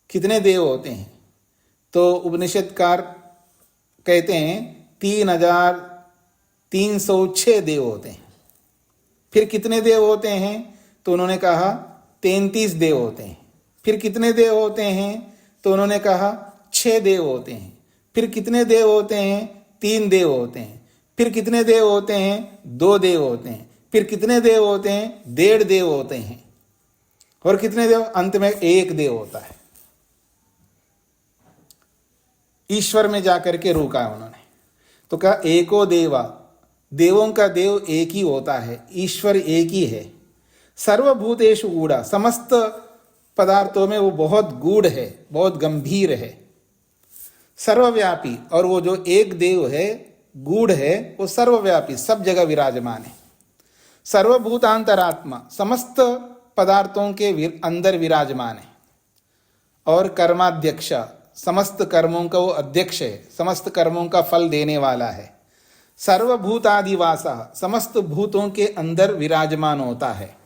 कितने देव होते हैं? तो उपनिषदकार कहते हैं 3306 देव होते हैं। फिर कितने देव होते हैं? तो उन्होंने कहा 33 देव होते हैं। फिर कितने देव होते हैं? तो उन्होंने कहा 6 देव होते हैं। फिर कितने देव होते हैं? 3 देव होते हैं। फिर कितने देव होते हैं? 2 देव होते हैं। फिर कितने देव होते हैं? 1.5 देव होते हैं। और कितने देव? अंत में 1 देव होता है। ईश्वर में जाकर के रोका है उन्होंने। तो कहा एको देवा, देवों का देव एक ही होता है, ईश्वर एक ही है। सर्वभूतेषु गूढ़ा, समस्त पदार्थों में वो बहुत गूढ़ है, बहुत गंभीर है। सर्वव्यापी, और वो जो एक देव है गूढ़ है, वो सर्वव्यापी सब जगह विराजमान है। सर्वभूतांतरात्मा, समस्त पदार्थों के अंदर विराजमान है। और कर्माध्यक्ष, समस्त कर्मों का वो अध्यक्ष है, समस्त कर्मों का फल देने वाला है। सर्वभूतादिवासा, समस्त भूतों के अंदर विराजमान होता है।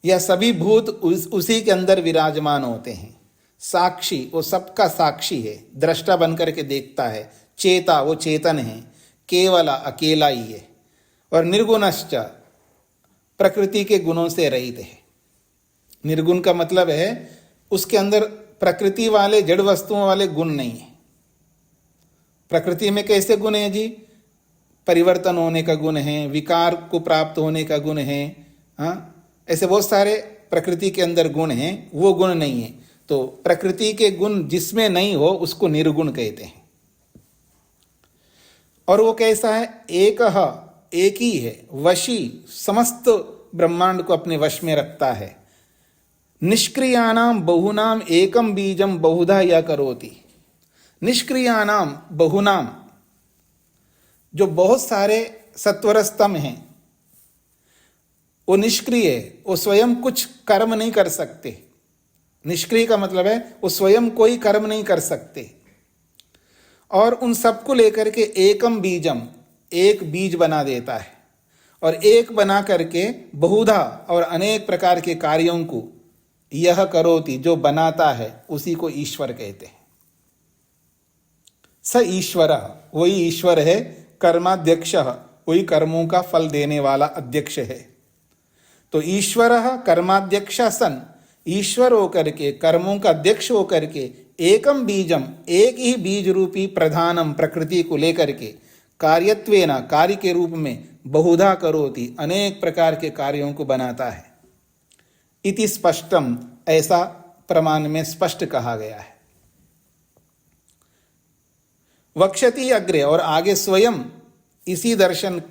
यह सभी भूत उसी के अंदर विराजमान होते हैं। साक्षी, वो सबका साक्षी है, दृष्टा बनकर के देखता है। चेता, वो चेतन है, केवला, अकेला ही है। और निर्गुणश्च, प्रकृति के गुणों से रहित है। निर्गुण का मतलब है उसके अंदर प्रकृति वाले, जड़ वस्तुओं वाले गुण नहीं है। प्रकृति में कैसे गुण है जी? परिवर्तन होने का गुण है, विकार को प्राप्त होने का गुण है, ऐसे बहुत सारे प्रकृति के अंदर गुण हैं, वो गुण नहीं है। तो प्रकृति के गुण जिसमें नहीं हो उसको निर्गुण कहते हैं। और वो कैसा है? एक ही है, वशी, समस्त ब्रह्मांड को अपने वश में रखता है। निष्क्रियानाम बहुनाम एकम बीजम बहुधा या करोति। निष्क्रियानाम बहुनाम, जो बहुत सारे सत्वर स्तंभ हैं, वो निष्क्रिय है, वो स्वयं कुछ कर्म नहीं कर सकते। निष्क्रिय का मतलब है वो स्वयं कोई कर्म नहीं कर सकते। और उन सबको लेकर के एकम बीजम, एक बीज बना देता है। और एक बना करके बहुधा, और अनेक प्रकार के कार्यों को यह करोति, जो बनाता है, उसी को ईश्वर कहते हैं। स ईश्वर, वही ईश्वर है। कर्माध्यक्ष, वही कर्मों का फल देने वाला अध्यक्ष है। तो ईश्वर कर्माध्यक्ष सन, ईश्वर होकर के, कर्मों का अध्यक्ष होकर के, एकम बीजम, एक ही बीज रूपी प्रधानम, प्रकृति को लेकर के, कार्यत्वेन, कार्य के रूप में, बहुधा करोति, अनेक प्रकार के कार्यों को बनाता है। इति स्पष्टम, ऐसा प्रमाण में स्पष्ट कहा गया है। वक्षति अग्रे, और आगे स्वयं इसी दर्शन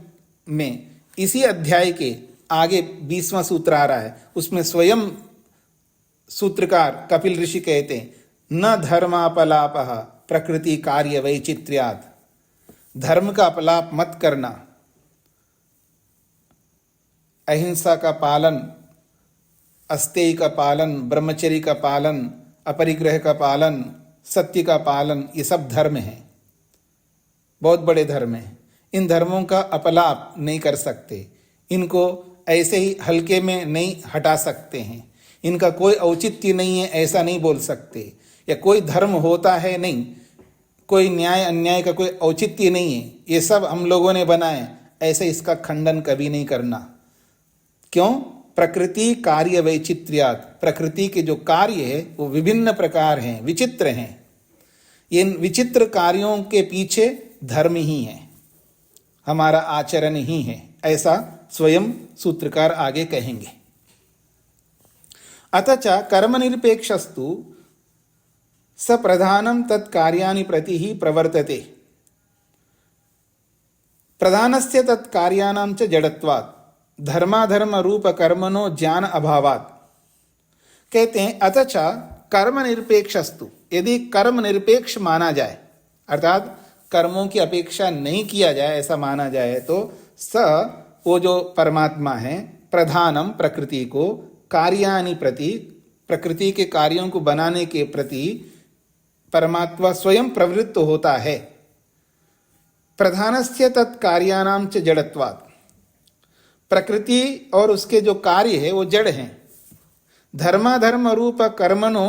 में, इसी अध्याय के आगे 20वां सूत्र आ रहा है, उसमें स्वयं सूत्रकार कपिल ऋषि कहते हैं, न धर्मापलाप प्रकृति कार्य वैचित्र्यात्। धर्म का अपलाप मत करना, अहिंसा का पालन, अस्तेय का पालन, ब्रह्मचर्य का पालन, अपरिग्रह का पालन, सत्य का पालन, ये सब धर्म हैं, बहुत बड़े धर्म हैं। इन धर्मों का अपलाप नहीं कर सकते, इनको ऐसे ही हल्के में नहीं हटा सकते हैं, इनका कोई औचित्य नहीं है ऐसा नहीं बोल सकते, या कोई धर्म होता है नहीं, कोई न्याय अन्याय का कोई औचित्य नहीं है, ये सब हम लोगों ने बनाए, ऐसे इसका खंडन कभी नहीं करना। क्यों? प्रकृति कार्य वैचित्र्यात्, प्रकृति के जो कार्य है वो विभिन्न प्रकार हैं, विचित्र हैं। इन विचित्र कार्यों के पीछे धर्म ही है, हमारा आचरण ही है, ऐसा स्वयं सूत्रकार आगे कहेंगे। अतच कर्मनिरपेक्षस्तु स प्रधानं तत्कार्याणि प्रति ही प्रवर्तते, प्रधानस्य तत्कार्याणां च जडत्वात् धर्माधर्म रूप कर्मणो ज्ञान अभावात्। कहते हैं अतच कर्म निरपेक्षस्तु, यदि कर्म निरपेक्ष माना जाए अर्थात कर्मों की अपेक्षा नहीं किया जाए ऐसा माना जाए तो स वो जो परमात्मा है प्रधानम प्रकृति को, कार्यानि प्रति प्रकृति के कार्यों को बनाने के प्रति परमात्मा स्वयं प्रवृत्त होता है। प्रधानस्य तत्कार्याणां च जड़त्वात्, प्रकृति और उसके जो कार्य है वो जड़ हैं। धर्माधर्म रूप कर्मणो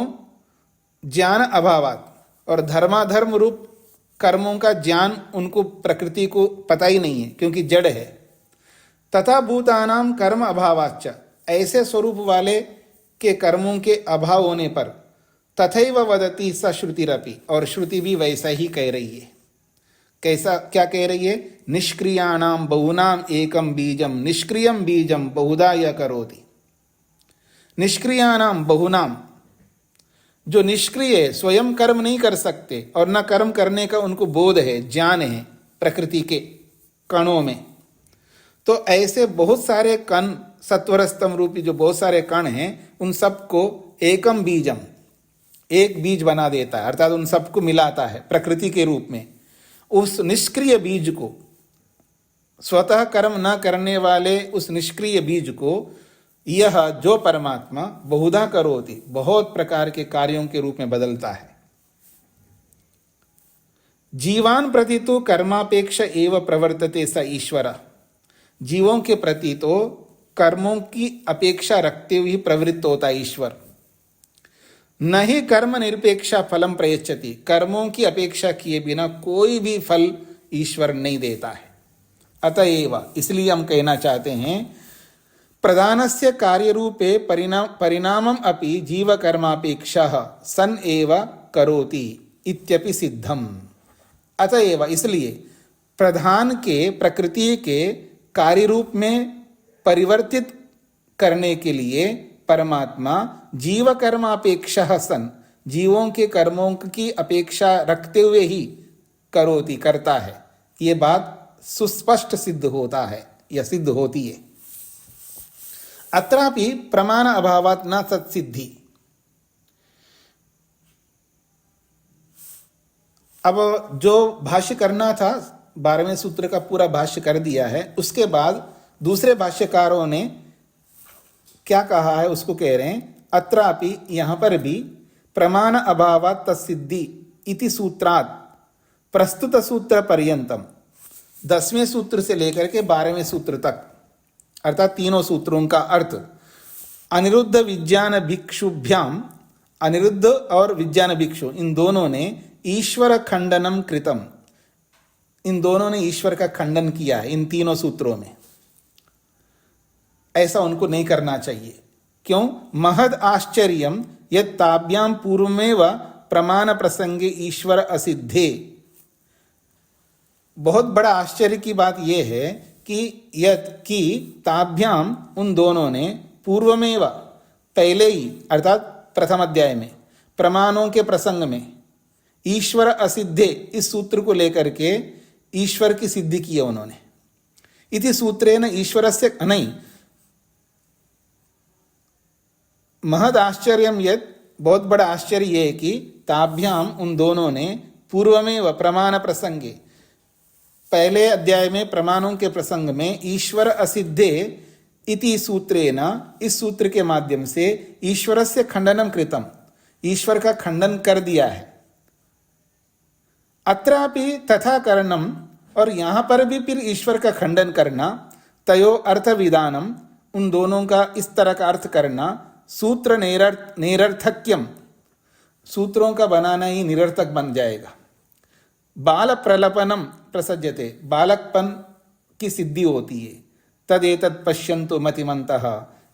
ज्ञान अभावात्, और धर्माधर्म रूप कर्मों का ज्ञान उनको प्रकृति को पता ही नहीं है क्योंकि जड़ है। तथा भूतानां कर्म अभावाच्च, ऐसे स्वरूप वाले के कर्मों के अभाव होने पर तथैव वदति स श्रुतिरपि, और श्रुति भी वैसा ही कह रही है। कैसा क्या कह रही है? निष्क्रियाणाम बहुनाम एकम बीजम निष्क्रियम बीजम बहुधा यः करोति। निष्क्रियाणाम बहुनाम, जो निष्क्रिय स्वयं कर्म नहीं कर सकते और न कर्म करने का उनको बोध है, ज्ञान है प्रकृति के कणों में, तो ऐसे बहुत सारे कण, सत्वर स्तंभ रूपी जो बहुत सारे कण हैं, उन सबको एकम बीजम, एक बीज बना देता है, अर्थात उन सबको मिलाता है प्रकृति के रूप में। उस निष्क्रिय बीज को, स्वतः कर्म न करने वाले उस निष्क्रिय बीज को यह जो परमात्मा बहुधा करोति, बहुत प्रकार के कार्यों के रूप में बदलता है। जीवान प्रति तो कर्मापेक्ष एव प्रवर्तते स ईश्वर, जीवों के प्रति तो कर्मों की अपेक्षा रखते हुए प्रवृत्त होता है ईश्वर। न ही कर्म निरपेक्षा फलम प्रयच्छति, कर्मों की अपेक्षा किए बिना कोई भी फल ईश्वर नहीं देता है। अतएव, इसलिए हम कहना चाहते हैं प्रधानस्य कार्य रूपे परिणामम अपि जीव कर्मापेक्षा सन एव करोति इत्यपि सिद्धम। अतएव, इसलिए प्रधान के प्रकृति के कार्य रूप में परिवर्तित करने के लिए परमात्मा जीव कर्मापेक्षा सन, जीवों के कर्मों की अपेक्षा रखते हुए ही करोति, करता है। ये बात सुस्पष्ट सिद्ध होता है या सिद्ध होती है। अत्रापि प्रमाण अभावात् न सत्सिद्धि। अब जो भाष्य करना था 12वें सूत्र का पूरा भाष्य कर दिया है, उसके बाद दूसरे भाष्यकारों ने क्या कहा है उसको कह रहे हैं। अत्रापि, यहाँ पर भी प्रमाण अभावात् तत्सिद्धि इति सूत्रात् प्रस्तुत सूत्र पर्यंतम, 10वें सूत्र से लेकर के 12वें सूत्र तक, अर्थात तीनों सूत्रों का अर्थ अनिरुद्ध विज्ञान भिक्षुभ्याम, अनिरुद्ध और विज्ञान भिक्षु इन दोनों ने ईश्वर खंडनम कृतम, इन दोनों ने ईश्वर का खंडन किया है इन तीनों सूत्रों में। ऐसा उनको नहीं करना चाहिए। क्यों? महद आश्चर्यम यत् ताभ्याम पूर्वमेव प्रमाण प्रसंगे ईश्वर असिद्धे। बहुत बड़ा आश्चर्य की बात यह है कि ताभ्याम, उन दोनों ने, पूर्वमेव, पहले ही, अर्थात प्रथम अध्याय में, प्रमाणों के प्रसंग में ईश्वर असिद्धे, इस सूत्र को लेकर के ईश्वर की सिद्धि की है उन्होंने। इति सूत्रेण ईश्वरस्य, नहीं, महद आश्चर्यम यत्, बहुत बड़ा आश्चर्य यह है कि ताभ्याम, उन दोनों ने, पूर्वमेव प्रमाण प्रसंगे, पहले अध्याय में प्रमाणों के प्रसंग में ईश्वर असिद्धे इति सूत्रेण, इस सूत्र के माध्यम से ईश्वरस्य खंडनम कृतम, ईश्वर का खंडन कर दिया है। अत्रापि तथा करणम, और यहां पर भी फिर ईश्वर का खंडन करना, तयो अर्थ विधानम, उन दोनों का इस तरह का अर्थ करना, सूत्र निरर्थक्यम, सूत्रों का बनाना ही निरर्थक बन जाएगा। बाल प्रलपनम प्रसज्यते, बालकपन की सिद्धि होती है। तदेतत् पश्यन्तु मतिमन्तः,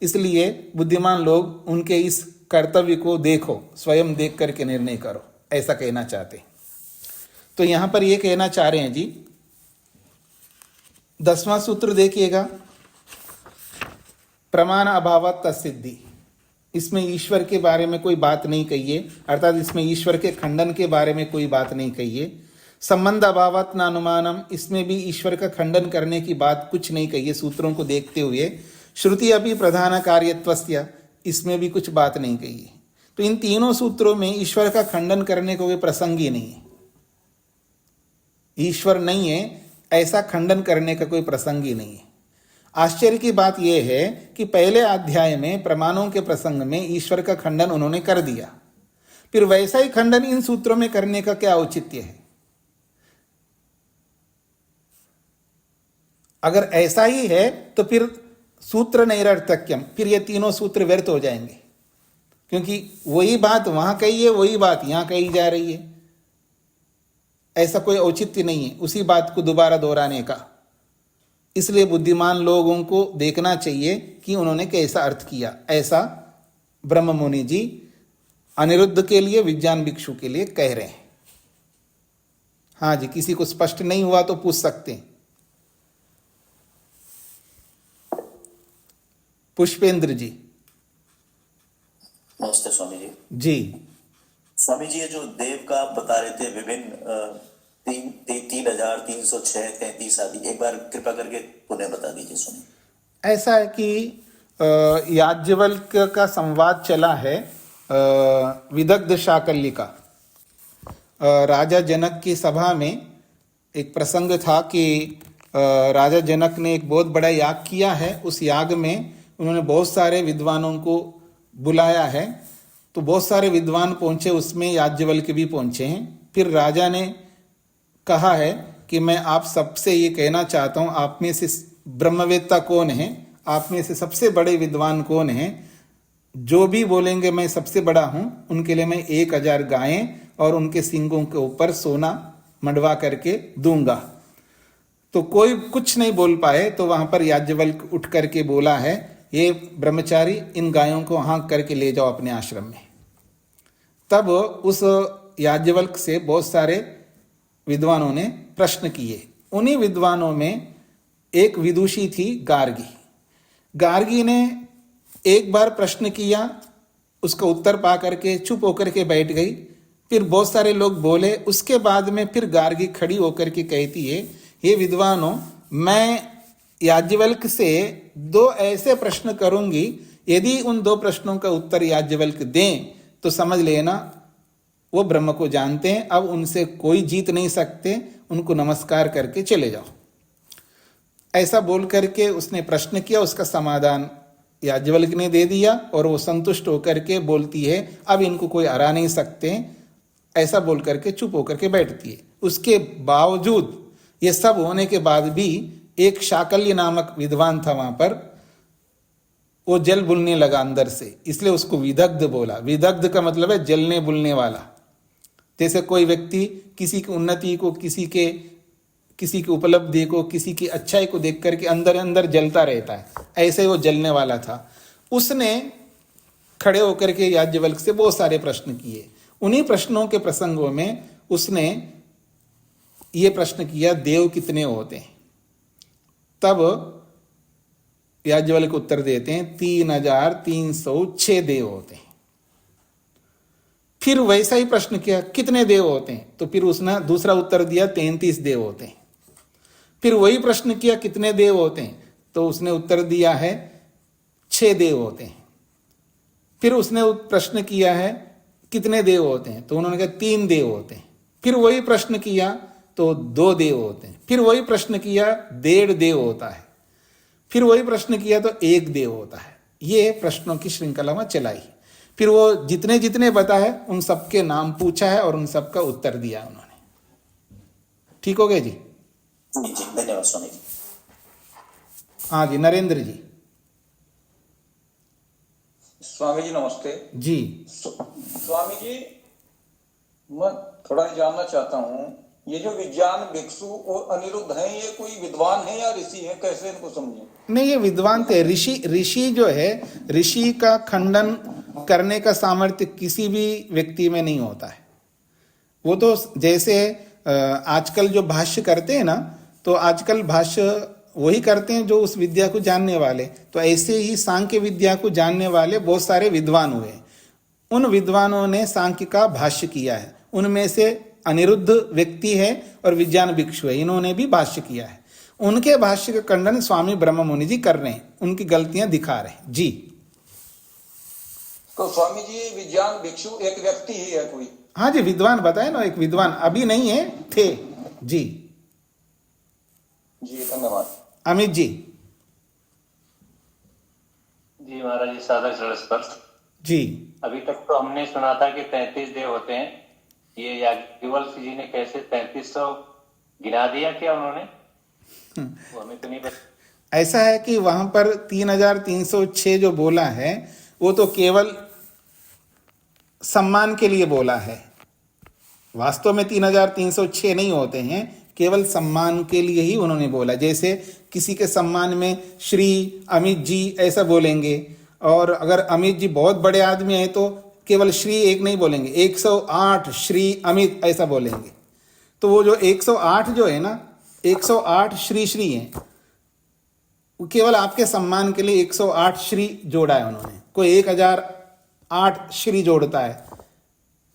इसलिए बुद्धिमान लोग उनके इस कर्तव्य को देखो, स्वयं देख करके निर्णय करो, ऐसा कहना चाहते। तो यहां पर ये कहना चाह रहे हैं जी, 10वां सूत्र देखिएगा, प्रमाण अभावत तसिद्धि। इसमें ईश्वर के बारे में कोई बात नहीं कही है, अर्थात इसमें ईश्वर के खंडन के बारे में कोई बात नहीं कही है। संबंध अभावत न अनुमानम, इसमें भी ईश्वर का खंडन करने की बात कुछ नहीं कही है सूत्रों को देखते हुए। श्रुति अभी प्रधान कार्यत्वस्य, इसमें भी कुछ बात नहीं कही है। तो इन तीनों सूत्रों में ईश्वर का खंडन करने को कोई प्रसंग ही नहीं है। ईश्वर नहीं है ऐसा खंडन करने का कोई प्रसंग ही नहीं है। आश्चर्य की बात यह है कि पहले अध्याय में प्रमाणों के प्रसंग में ईश्वर का खंडन उन्होंने कर दिया, फिर वैसा ही खंडन इन सूत्रों में करने का क्या औचित्य है? अगर ऐसा ही है तो फिर सूत्र नैरर्थक्यम, फिर ये तीनों सूत्र व्यर्थ हो जाएंगे, क्योंकि वही बात वहां कही है, वही बात यहां कही जा रही है। ऐसा कोई औचित्य नहीं है उसी बात को दोबारा दोहराने का। इसलिए बुद्धिमान लोगों को देखना चाहिए कि उन्होंने कैसा अर्थ किया। ऐसा ब्रह्म मुनि जी अनिरुद्ध के लिए, विज्ञान भिक्षु के लिए कह रहे हैं। हाँ जी, किसी को स्पष्ट नहीं हुआ तो पूछ सकते हैं। पुष्पेंद्र जी। नमस्ते स्वामी जी। जी स्वामी जी, ये जो देव का आप बता रहे थे विभिन्न 3,306, 33 आदि, एक बार कृपा करके पुनः बता दीजिए स्वामी। ऐसा है कि याज्ञवल्क का संवाद चला है विदग्ध शाकल्य का। राजा जनक की सभा में एक प्रसंग था कि राजा जनक ने एक बहुत बड़ा याग किया है। उस याग में उन्होंने बहुत सारे विद्वानों को बुलाया है, तो बहुत सारे विद्वान पहुंचे, उसमें याज्ञवल्क्य भी पहुंचे हैं। फिर राजा ने कहा है कि मैं आप सबसे ये कहना चाहता हूँ, आप में से ब्रह्मवेत्ता कौन है, आप में से सबसे बड़े विद्वान कौन है, जो भी बोलेंगे मैं सबसे बड़ा हूँ, उनके लिए मैं 1000 गायें और उनके सींगों के ऊपर सोना मढ़वा करके दूंगा। तो कोई कुछ नहीं बोल पाए, तो वहां पर याज्ञवल्क्य उठ करके बोला है, ये ब्रह्मचारी इन गायों को हाँक करके ले जाओ अपने आश्रम में। तब उस याज्ञवल्क्य से बहुत सारे विद्वानों ने प्रश्न किए। उन्हीं विद्वानों में एक विदुषी थी गार्गी। गार्गी ने एक बार प्रश्न किया, उसका उत्तर पा करके चुप होकर के बैठ गई। फिर बहुत सारे लोग बोले, उसके बाद में फिर गार्गी खड़ी होकर के कहती है, ये विद्वानों, मैं याज्ञवल्क्य से 2 ऐसे प्रश्न करूंगी, यदि उन 2 प्रश्नों का उत्तर याज्ञवल्क्य दें तो समझ लेना वो ब्रह्म को जानते हैं, अब उनसे कोई जीत नहीं सकते, उनको नमस्कार करके चले जाओ। ऐसा बोल करके उसने प्रश्न किया, उसका समाधान याज्ञवल्क्य ने दे दिया और वो संतुष्ट होकर के बोलती है, अब इनको कोई हरा नहीं सकते, ऐसा बोल करके चुप होकर के बैठती है। उसके बावजूद, ये सब होने के बाद भी, एक शाकल्य नामक विद्वान था वहां पर, वो जल बुलने लगा अंदर से, इसलिए उसको विदग्ध बोला। विदग्ध का मतलब है जलने बुलने वाला। जैसे कोई व्यक्ति किसी की उन्नति को, किसी की उपलब्धि को, किसी की अच्छाई को देख करके अंदर अंदर जलता रहता है, ऐसे वो जलने वाला था। उसने खड़े होकर के याज्ञवल्क्य से बहुत सारे प्रश्न किए। उन्हीं प्रश्नों के प्रसंगों में उसने ये प्रश्न किया, देव कितने होते हैं? तब याज्ञवल्क्य उत्तर देते हैं 3306 देव होते हैं। फिर वैसा ही प्रश्न किया, कितने देव होते हैं? तो फिर उसने दूसरा उत्तर दिया 33 देव होते हैं। फिर वही प्रश्न किया, कितने देव होते हैं? तो उसने उत्तर दिया है 6 देव होते हैं। फिर उसने प्रश्न किया है, कितने देव होते हैं? तो उन्होंने कहा 3 देव होते हैं। फिर वही प्रश्न किया तो 2 देव होते हैं। फिर वही प्रश्न किया, 1.5 देव होता है। फिर वही प्रश्न किया तो 1 देव होता है। ये प्रश्नों की श्रृंखला में चलाई। फिर वो जितने जितने बताए उन सबके नाम पूछा है और उन सबका उत्तर दिया उन्होंने। ठीक हो गया जी? जी जी, धन्यवाद स्वामी जी। हाँ जी, नरेंद्र जी। स्वामी जी नमस्ते जी। स्वामी जी, मैं थोड़ा जानना चाहता हूँ, ये जो विज्ञान भिक्षु और अनिरुद्ध हैं, ये कोई विद्वान है या ऋषि है, कैसे इनको समझें? नहीं, ये विद्वान थे। ऋषि जो है, ऋषि का खंडन करने का सामर्थ्य किसी भी व्यक्ति में नहीं होता है। वो तो जैसे आजकल जो भाष्य करते हैं ना, तो आजकल भाष्य वही करते हैं जो उस विद्या को जानने वाले। तो ऐसे ही सांख्य विद्या को जानने वाले बहुत सारे विद्वान हुए। उन विद्वानों ने सांख्य का भाष्य किया है। उनमें से अनिरुद्ध व्यक्ति है और विज्ञान भिक्षु है, इन्होंने भी भाष्य किया है। उनके भाष्य का खंडन स्वामी ब्रह्म मुनि जी कर रहे हैं, उनकी गलतियां दिखा रहे हैं जी। तो स्वामी जी, विज्ञान भिक्षु एक व्यक्ति ही है कोई? हाँ जी, विद्वान बताए ना, एक विद्वान अभी नहीं है, थे जी। जी धन्यवाद। अमित जी। जी महाराज जी, साधक स्पर्श जी। अभी तक तो हमने सुना था कि 33 देव होते हैं। ये याज्ञवल्क्य जी ने कैसे 3300 गिना दिया क्या उन्होंने? वो हमें तो नहीं पता। ऐसा है कि वहां पर 3306 जो बोला है वो तो केवल सम्मान के लिए बोला है। वास्तव में 3306 नहीं होते हैं, केवल सम्मान के लिए ही उन्होंने बोला। जैसे किसी के सम्मान में श्री अमित जी ऐसा बोलेंगे, और अगर अमित जी बहुत बड़े आदमी हैं तो केवल श्री एक नहीं बोलेंगे, 108 श्री अमित ऐसा बोलेंगे। तो वो जो 108 जो है ना, 108 श्री श्री हैं, वो केवल आपके सम्मान के लिए 108 श्री जोड़ा है उन्होंने। कोई 1008 श्री जोड़ता है,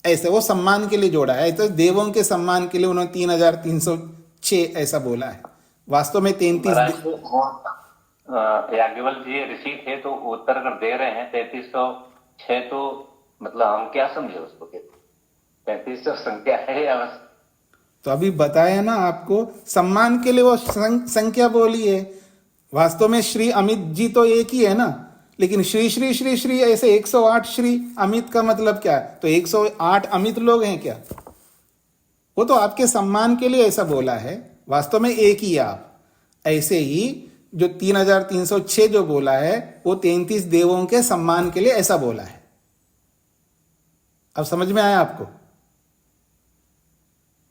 ऐसे वो सम्मान के लिए जोड़ा है। तो देवों के सम्मान के लिए उन्होंने 3306 ऐसा बोला है। वास्तव में 33 याज्ञवल्क्य जी ऋषि थे तो उत्तर अगर दे रहे हैं 3306, तो मतलब हम क्या समझे उसको? 3300 संख्या है या बस? तो अभी बताया ना आपको, सम्मान के लिए वो संख्या बोली है। वास्तव में श्री अमित जी तो एक ही है ना, लेकिन श्री श्री श्री श्री ऐसे 108 श्री अमित का मतलब क्या है? तो 108 अमित लोग हैं क्या? वो तो आपके सम्मान के लिए ऐसा बोला है, वास्तव में एक ही आप। ऐसे ही जो 3306 जो बोला है वो 33 देवों के सम्मान के लिए ऐसा बोला है। अब समझ में आया आपको?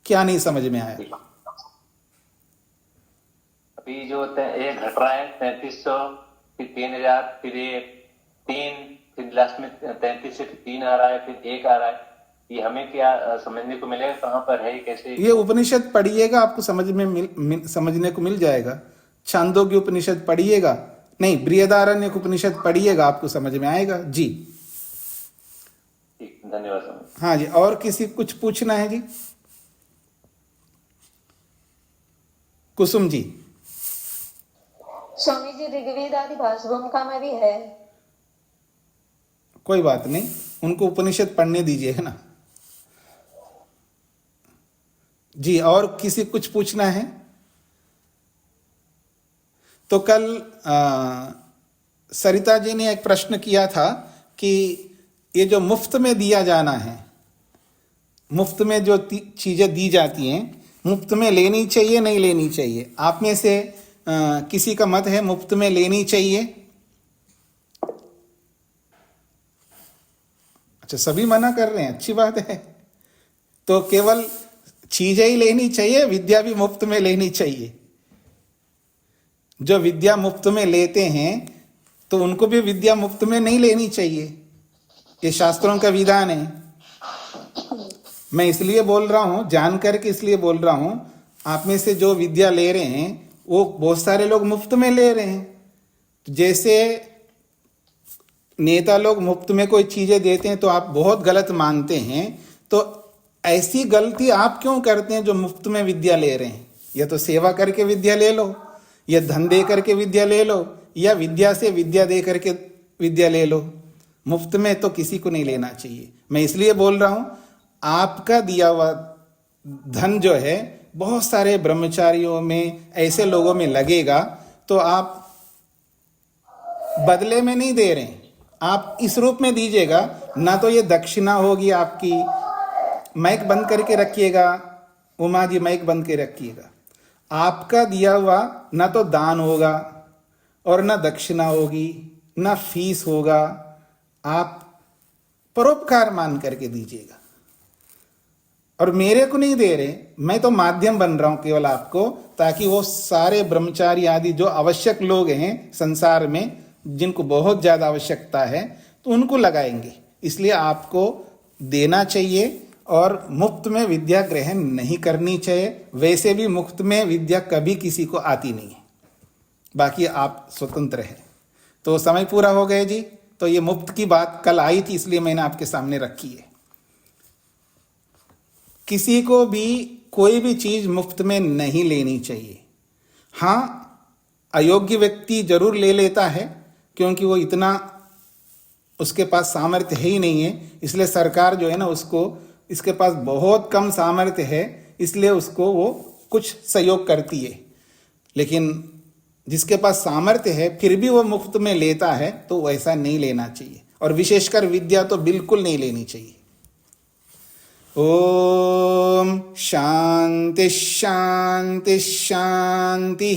क्या नहीं समझ में आया? अभी जो एक घट रहा है 3300, फिर 3000, फिर ये 3, फिर लास्ट में 33 से 3 आ रहा है, फिर 1 आ रहा है। ये हमें क्या समझने को मिलेगा? कहाँ पर है, कैसे? ये उपनिषद पढ़िएगा, आपको समझने को मिल जाएगा। छांदोग्य उपनिषद पढ़िएगा, नहीं बृहदारण्य उपनिषद पढ़िएगा, आपको समझ में आएगा जी। ठीक, धन्यवाद। हाँ जी, और किसी कुछ पूछना है जी? कुसुम जी। स्वामी जी, ऋग्वेद आदि भाषा भूमिका में भी है। कोई बात नहीं, उनको उपनिषद पढ़ने दीजिए, है ना जी। और किसी कुछ पूछना है? तो कल सरिता जी ने एक प्रश्न किया था कि ये जो मुफ्त में दिया जाना है, मुफ्त में जो चीजें दी जाती हैं, मुफ्त में लेनी चाहिए नहीं लेनी चाहिए? आप में से किसी का मत है मुफ्त में लेनी चाहिए? अच्छा, सभी मना कर रहे हैं, अच्छी बात है। तो केवल चीजें ही लेनी चाहिए, विद्या भी मुफ्त में लेनी चाहिए? जो विद्या मुफ्त में लेते हैं तो उनको भी विद्या मुफ्त में नहीं लेनी चाहिए, ये शास्त्रों का विधान है। मैं इसलिए बोल रहा हूं, जान करके इसलिए बोल रहा हूं, आप में से जो विद्या ले रहे हैं वो बहुत सारे लोग मुफ्त में ले रहे हैं। जैसे नेता लोग मुफ्त में कोई चीजें देते हैं तो आप बहुत गलत मानते हैं, तो ऐसी गलती आप क्यों करते हैं जो मुफ्त में विद्या ले रहे हैं? या तो सेवा करके विद्या ले लो, या धन दे करके विद्या ले लो, या विद्या से विद्या दे करके विद्या ले लो। मुफ्त में तो किसी को नहीं लेना चाहिए। मैं इसलिए बोल रहा हूं, आपका दिया हुआ धन जो है बहुत सारे ब्रह्मचारियों में, ऐसे लोगों में लगेगा, तो आप बदले में नहीं दे रहे हैं, आप इस रूप में दीजिएगा। ना तो ये दक्षिणा होगी आपकी। माइक बंद करके रखिएगा, उमा जी माइक बंद के रखिएगा। आपका दिया हुआ ना तो दान होगा और ना दक्षिणा होगी, ना फीस होगा, आप परोपकार मान करके दीजिएगा। और मेरे को नहीं दे रहे, मैं तो माध्यम बन रहा हूं केवल आपको, ताकि वो सारे ब्रह्मचारी आदि जो आवश्यक लोग हैं संसार में, जिनको बहुत ज्यादा आवश्यकता है, तो उनको लगाएंगे। इसलिए आपको देना चाहिए और मुफ्त में विद्या ग्रहण नहीं करनी चाहिए। वैसे भी मुफ्त में विद्या कभी किसी को आती नहीं है, बाकी आप स्वतंत्र हैं। तो समय पूरा हो गया जी। तो ये मुफ्त की बात कल आई थी, इसलिए मैंने आपके सामने रखी है। किसी को भी कोई भी चीज मुफ्त में नहीं लेनी चाहिए। हाँ, अयोग्य व्यक्ति जरूर ले लेता है, क्योंकि वो इतना उसके पास सामर्थ्य है ही नहीं है। इसलिए सरकार जो है ना, उसको, इसके पास बहुत कम सामर्थ्य है, इसलिए उसको वो कुछ सहयोग करती है। लेकिन जिसके पास सामर्थ्य है फिर भी वो मुफ्त में लेता है, तो वैसा नहीं लेना चाहिए। और विशेषकर विद्या तो बिल्कुल नहीं लेनी चाहिए। ओम शांति शांति शांति।